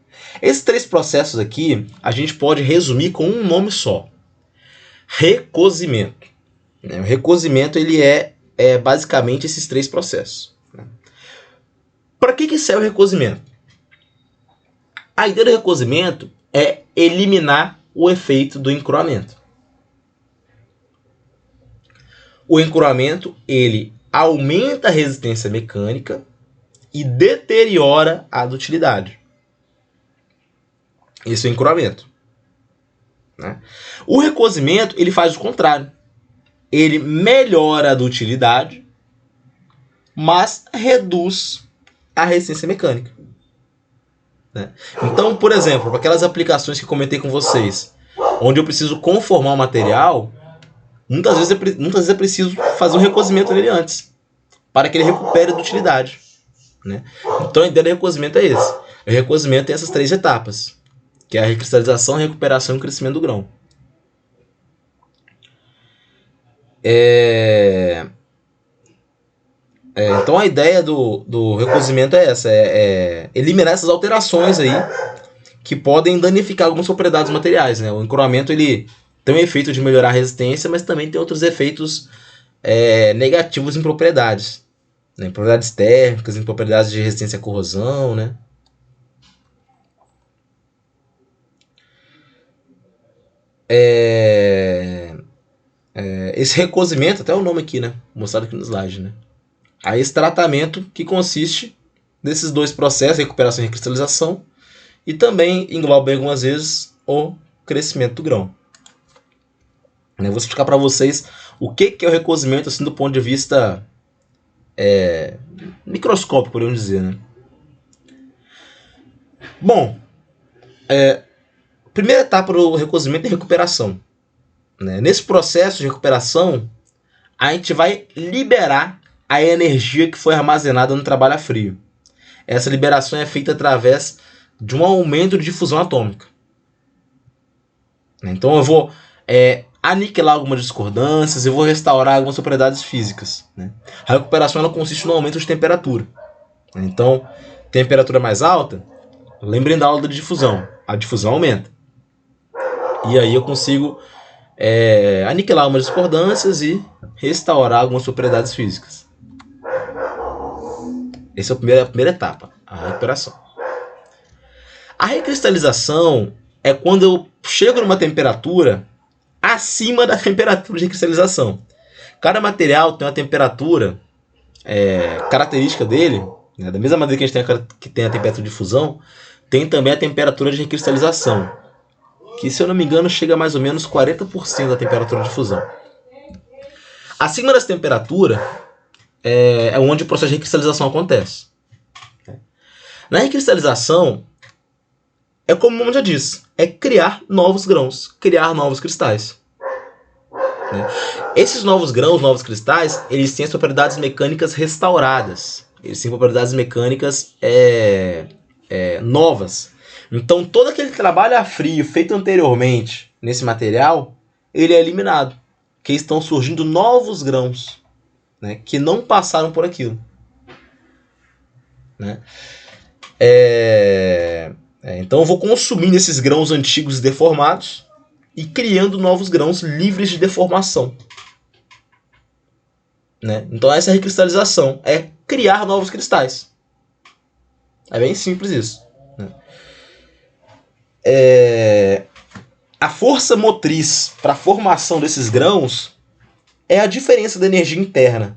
Esses 3 processos aqui a gente pode resumir com um nome só: recozimento. O recozimento ele é basicamente esses 3 processos, né? Para que serve o recozimento? A ideia do recozimento é eliminar o efeito do encruamento. O encruamento ele aumenta a resistência mecânica e deteriora a dutilidade. Esse é o encruamento, né? O recozimento ele faz o contrário. Ele melhora a dutilidade, mas reduz a resistência mecânica, né? Então, por exemplo, para aquelas aplicações que comentei com vocês, onde eu preciso conformar o material, muitas vezes eu preciso fazer um recozimento nele antes, para que ele recupere a dutilidade, né? Então a ideia do recozimento é esse. O recozimento tem essas 3 etapas, que é a recristalização, a recuperação e o crescimento do grão. Então a ideia do recozimento é essa, eliminar essas alterações aí que podem danificar algumas propriedades materiais, né? O encruamento ele tem o efeito de melhorar a resistência, mas também tem outros efeitos negativos em propriedades, né? Em propriedades térmicas, em propriedades de resistência à corrosão, né? Esse recozimento, até o nome aqui, né? Mostrado aqui no slide, né? Aí esse tratamento que consiste nesses 2 processos, recuperação e recristalização, e também engloba algumas vezes o crescimento do grão. Eu vou explicar para vocês o que é o recozimento assim, do ponto de vista microscópico, podemos dizer, né? Bom, primeira etapa do recozimento é recuperação, né? Nesse processo de recuperação, a gente vai liberar a energia que foi armazenada no trabalho a frio. Essa liberação é feita através de um aumento de difusão atômica. Então eu vou aniquilar algumas discordâncias, eu vou restaurar algumas propriedades físicas, né? A recuperação ela consiste no aumento de temperatura. Então, temperatura mais alta, lembrem da aula de difusão. A difusão aumenta. E aí eu consigo aniquilar algumas discordâncias e restaurar algumas propriedades físicas. Essa é a primeira etapa, a recuperação. A recristalização é quando eu chego numa temperatura acima da temperatura de cristalização. Cada material tem uma temperatura característica dele, né? Da mesma maneira que tem a temperatura de fusão, tem também a temperatura de recristalização, que, se eu não me engano, chega a mais ou menos 40% da temperatura de fusão. Acima dessa temperatura é onde o processo de recristalização acontece. Na recristalização, é como o nome já diz, é criar novos grãos, criar novos cristais, né? Esses novos grãos, novos cristais, eles têm as propriedades mecânicas restauradas. Eles têm propriedades mecânicas novas. Então todo aquele trabalho a frio feito anteriormente nesse material, ele é eliminado, porque estão surgindo novos grãos, né, que não passaram por aquilo, né? Então eu vou consumindo esses grãos antigos e deformados e criando novos grãos livres de deformação, né? Então essa é a recristalização, é criar novos cristais. É bem simples isso, né? A força motriz para a formação desses grãos é a diferença da energia interna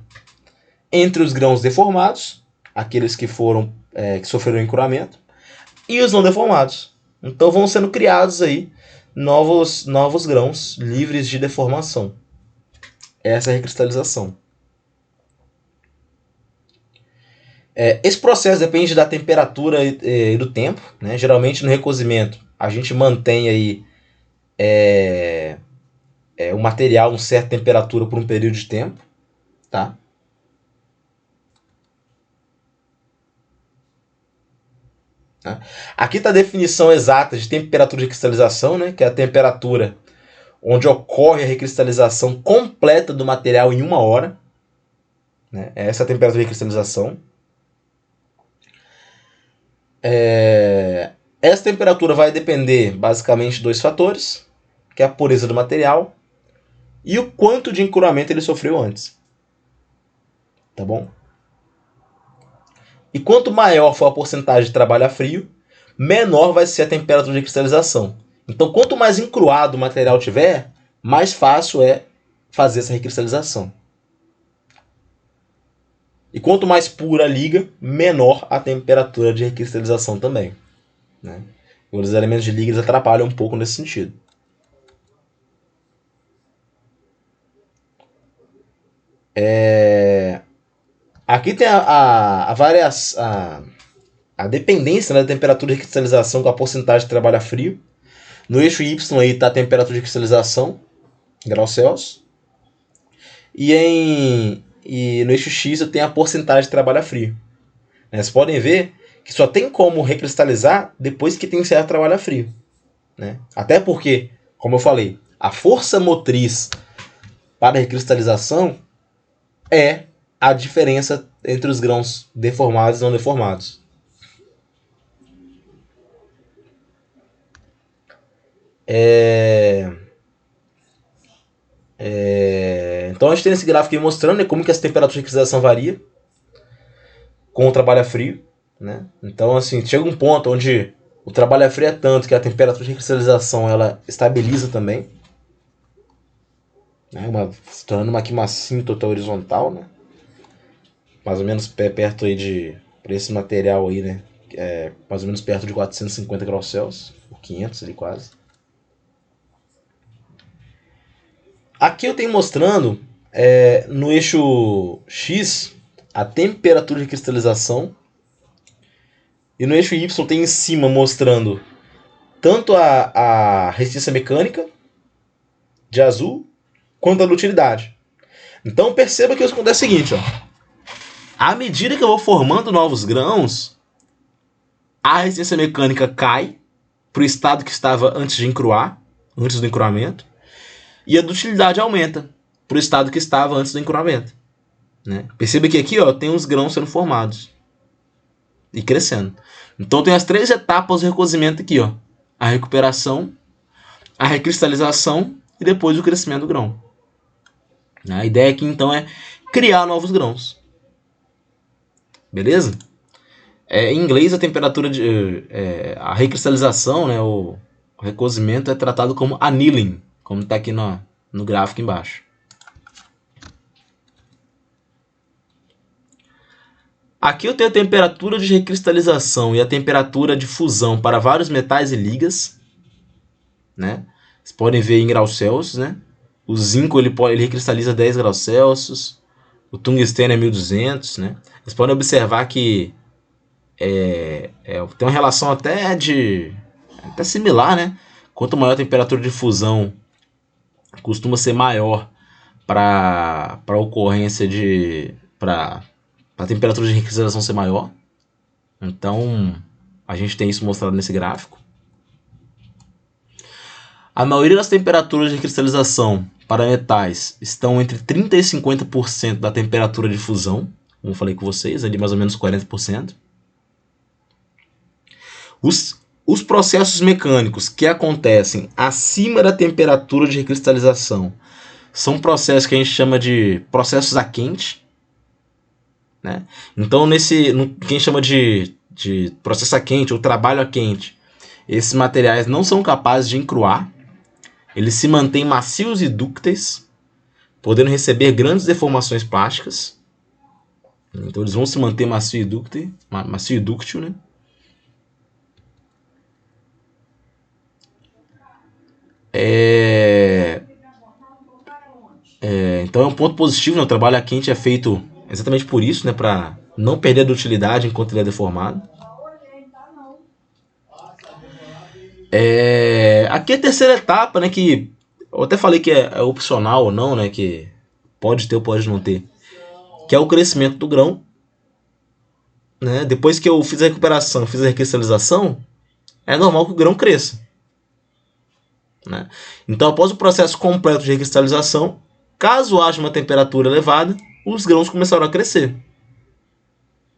entre os grãos deformados, aqueles que que sofreram encruamento, e os não deformados. Então vão sendo criados aí novos grãos livres de deformação. Essa é a recristalização. Esse processo depende da temperatura e do tempo, né? Geralmente no recozimento a gente mantém aí o material a uma certa temperatura por um período de tempo, tá? Aqui está a definição exata de temperatura de cristalização, né? Que é a temperatura onde ocorre a recristalização completa do material em 1 hora, né? Essa é a temperatura de cristalização. Essa temperatura vai depender basicamente de 2 fatores, que é a pureza do material e o quanto de encruamento ele sofreu antes. Tá bom? E quanto maior for a porcentagem de trabalho a frio, menor vai ser a temperatura de cristalização. Então, quanto mais encruado o material tiver, mais fácil é fazer essa recristalização. E quanto mais pura a liga, menor a temperatura de recristalização também, né? Os elementos de liga atrapalham um pouco nesse sentido. Aqui tem a dependência, né, da temperatura de cristalização com a porcentagem de trabalho a frio. No eixo Y aí está a temperatura de cristalização, graus Celsius. E no eixo X eu tenho a porcentagem de trabalho a frio. Vocês podem ver que só tem como recristalizar depois que tem certo trabalho a frio, né? Até porque, como eu falei, a força motriz para a recristalização é a diferença entre os grãos deformados e não deformados. Então a gente tem esse gráfico aqui mostrando, né, como que essa temperatura de recristalização varia com o trabalho a frio, né? Então assim, chega um ponto onde o trabalho a frio é tanto que a temperatura de recristalização ela estabiliza também, né? Se tornando aqui uma assíntota horizontal, né? Mais ou menos perto aí para esse material aí, né? Mais ou menos perto de 450 graus Celsius, ou 500 ali quase. Aqui eu tenho mostrando no eixo X a temperatura de cristalização e no eixo Y tem em cima mostrando tanto a resistência mecânica de azul quanto a dutilidade. Então perceba que isso acontece o seguinte, ó. À medida que eu vou formando novos grãos, a resistência mecânica cai para o estado que estava antes de encruar, antes do encruamento, e a dutilidade aumenta para o estado que estava antes do encruamento, né? Perceba que aqui, ó, tem os grãos sendo formados e crescendo. Então tem as 3 etapas do recozimento aqui, ó: a recuperação, a recristalização e depois o crescimento do grão. A ideia aqui então é criar novos grãos. Beleza? Em inglês a temperatura a recristalização, né, o recozimento é tratado como annealing, como está aqui no gráfico embaixo. Aqui eu tenho a temperatura de recristalização e a temperatura de fusão para vários metais e ligas, né? Vocês podem ver em graus Celsius, né? O zinco ele recristaliza 10 graus Celsius, o tungstênio é 1200, né? Vocês podem observar que tem uma relação até similar, né? Quanto maior a temperatura de fusão, costuma ser maior para a ocorrência para a temperatura de recristalização ser maior. Então A gente tem isso mostrado nesse gráfico. A maioria das temperaturas de cristalização para metais estão entre 30% e 50% da temperatura de fusão, como eu falei com vocês, ali mais ou menos 40%. Os processos mecânicos que acontecem acima da temperatura de recristalização são processos que a gente chama de processos a quente, né? Então, que a gente chama de processo a quente ou trabalho a quente, esses materiais não são capazes de encruar, eles se mantêm macios e dúcteis, podendo receber grandes deformações plásticas. Então eles vão se manter macio e dúctil, né? Então é um ponto positivo, né? O trabalho a quente é feito exatamente por isso, né? Para não perder a dutilidade enquanto ele é deformado. Aqui é a terceira etapa, né? Que eu até falei que é opcional ou não, né? Que pode ter ou pode não ter. Que é o crescimento do grão. Né? Depois que eu fiz a recuperação, fiz a recristalização, é normal que o grão cresça. Né? Então, após o processo completo de recristalização, caso haja uma temperatura elevada, os grãos começarão a crescer.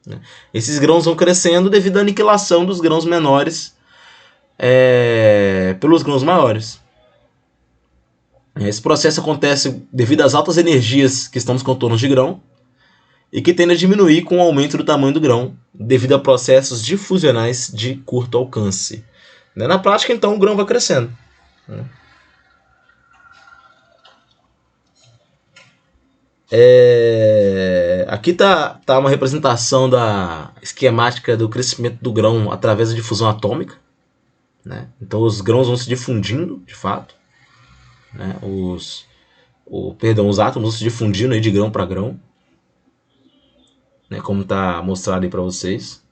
Né? Esses grãos vão crescendo devido à aniquilação dos grãos menores pelos grãos maiores. Esse processo acontece devido às altas energias que estão nos contornos de grão e que tende a diminuir com o aumento do tamanho do grão devido a processos difusionais de curto alcance. Na prática, então, o grão vai crescendo. Aqui tá uma representação da esquemática do crescimento do grão através da difusão atômica. Né? Então os grãos vão se difundindo, de fato. Né? Os átomos vão se difundindo aí de grão para grão. Né? Como está mostrado aí para vocês.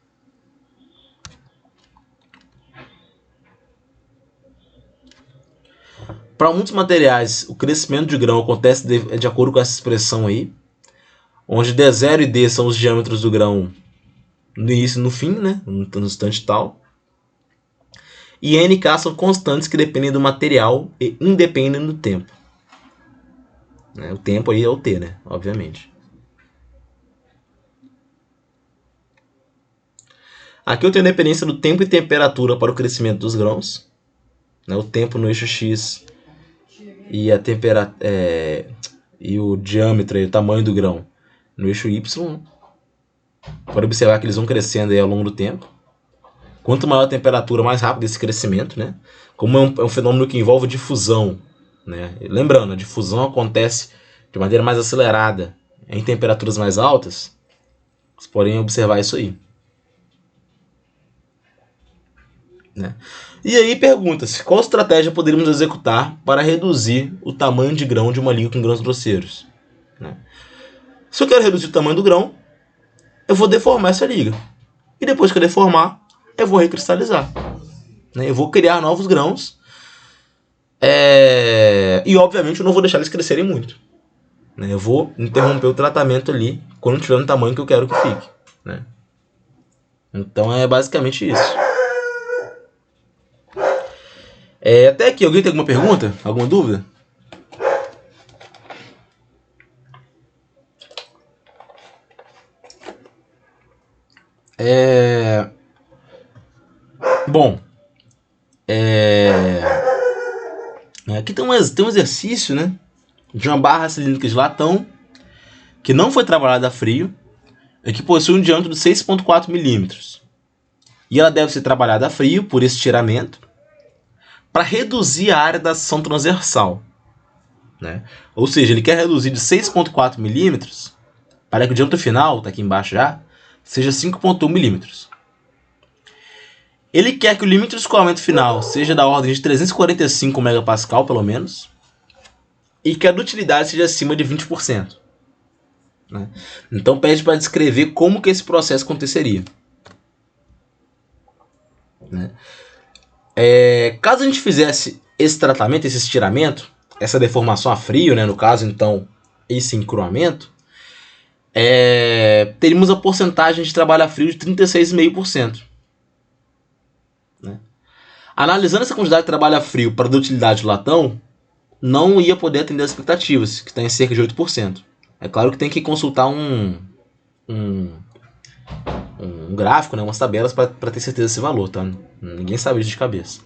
Para muitos materiais, o crescimento de grão acontece de acordo com essa expressão aí, onde D0 e D são os diâmetros do grão no início e no fim, né? No instante tal. E N e K são constantes que dependem do material e independem do tempo. O tempo aí é o T, né? Obviamente. Aqui eu tenho a dependência do tempo e temperatura para o crescimento dos grãos. O tempo no eixo X e a e o diâmetro e o tamanho do grão no eixo Y. Pode observar que eles vão crescendo aí ao longo do tempo. Quanto maior a temperatura, mais rápido esse crescimento, né? Como é um fenômeno que envolve difusão, né? Lembrando, a difusão acontece de maneira mais acelerada em temperaturas mais altas. Vocês podem observar isso aí. Né? E aí pergunta-se, qual estratégia poderíamos executar para reduzir o tamanho de grão de uma liga com grãos grosseiros? Né? Se eu quero reduzir o tamanho do grão, eu vou deformar essa liga. E depois que eu deformar, eu vou recristalizar. Né? Eu vou criar novos grãos. E obviamente eu não vou deixar eles crescerem muito. Né? Eu vou interromper o tratamento ali quando tiver no tamanho que eu quero que fique. Né? Então é basicamente isso. Até aqui, alguém tem alguma pergunta? Alguma dúvida? Bom, aqui tem um exercício, né, de uma barra cilíndrica de latão que não foi trabalhada a frio e que possui um diâmetro de 6,4 milímetros. E ela deve ser trabalhada a frio por estiramento para reduzir a área da ação transversal. Né? Ou seja, ele quer reduzir de 6,4 milímetros para que o diâmetro final, está aqui embaixo já, seja 5,1 milímetros. Ele quer que o limite de escoamento final seja da ordem de 345 megapascal, pelo menos, e que a dutilidade seja acima de 20%. Né? Então pede para descrever como que esse processo aconteceria. Né? Caso a gente fizesse esse tratamento, esse estiramento, essa deformação a frio, né, no caso, então, esse encruamento, teríamos a porcentagem de trabalho a frio de 36,5%. Analisando essa quantidade de trabalho a frio para a utilidade do latão, não ia poder atender as expectativas, que está em cerca de 8%. É claro que tem que consultar um gráfico, né, umas tabelas para ter certeza desse valor, tá? Ninguém sabe isso de cabeça.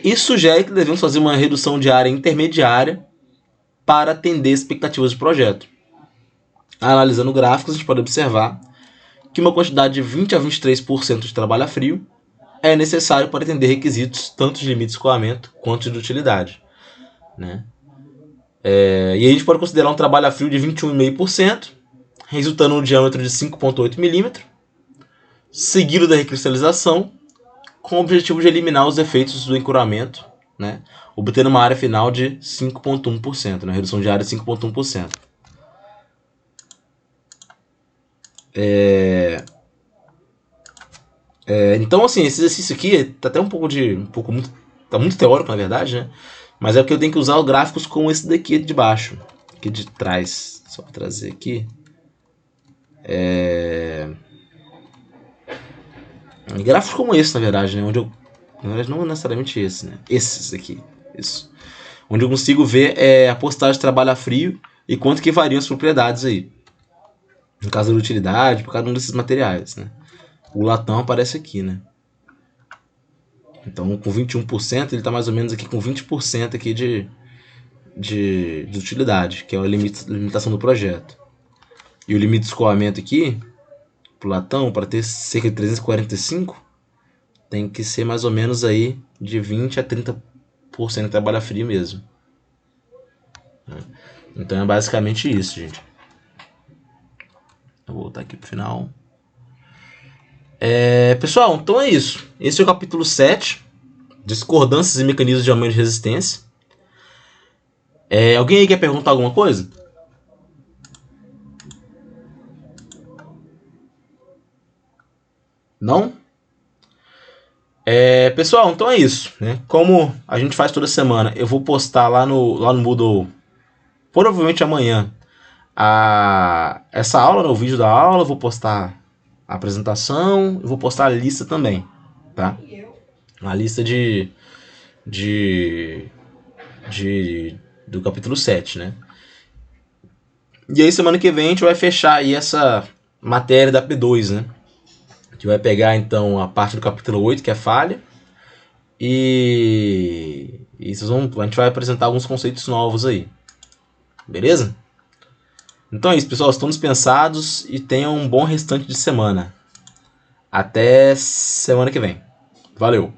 Isso sugere que devemos fazer uma redução de área intermediária para atender expectativas de projeto. Analisando gráficos, a gente pode observar que uma quantidade de 20 a 23% de trabalho a frio é necessário para atender requisitos tanto de limite de escoamento quanto de utilidade, né? E a gente pode considerar um trabalho a frio de 21,5%, resultando no diâmetro de 5,8 mm, seguido da recristalização, com o objetivo de eliminar os efeitos do encurramento, né? Obtendo uma área final de 5,1%, né? Redução de área de 5,1%. Então, assim, esse exercício aqui tá até tá muito teórico, na verdade, né? Mas é porque eu tenho que usar os gráficos como esse daqui de baixo, aqui de trás. Só para trazer aqui. Gráficos como esse, na verdade, né? Na verdade, não necessariamente esse, né? Esses aqui. Isso. Onde eu consigo ver a postagem de trabalho a frio e quanto que variam as propriedades aí. No caso da utilidade, por cada um desses materiais, né? O latão aparece aqui, né? Então, com 21%, ele está mais ou menos aqui com 20% aqui de utilidade, que é a limitação do projeto. E o limite de escoamento aqui, pro latão, para ter cerca de 345, tem que ser mais ou menos aí de 20 a 30% de trabalho a frio mesmo. Então é basicamente isso, gente. Vou voltar aqui pro final. Pessoal, então é isso. Esse é o capítulo 7, discordâncias e mecanismos de aumento de resistência. Alguém aí quer perguntar alguma coisa? Não? Pessoal, então é isso, né? Como a gente faz toda semana, eu vou postar lá no Moodle, provavelmente amanhã, essa aula, o vídeo da aula, vou postar a apresentação, eu vou postar a lista também, tá? A lista do capítulo 7, né? E aí semana que vem a gente vai fechar aí essa matéria da P2, né? A gente vai pegar então a parte do capítulo 8, que é falha, e a gente vai apresentar alguns conceitos novos aí. Beleza? Então é isso, pessoal. Estão dispensados e tenham um bom restante de semana. Até semana que vem. Valeu!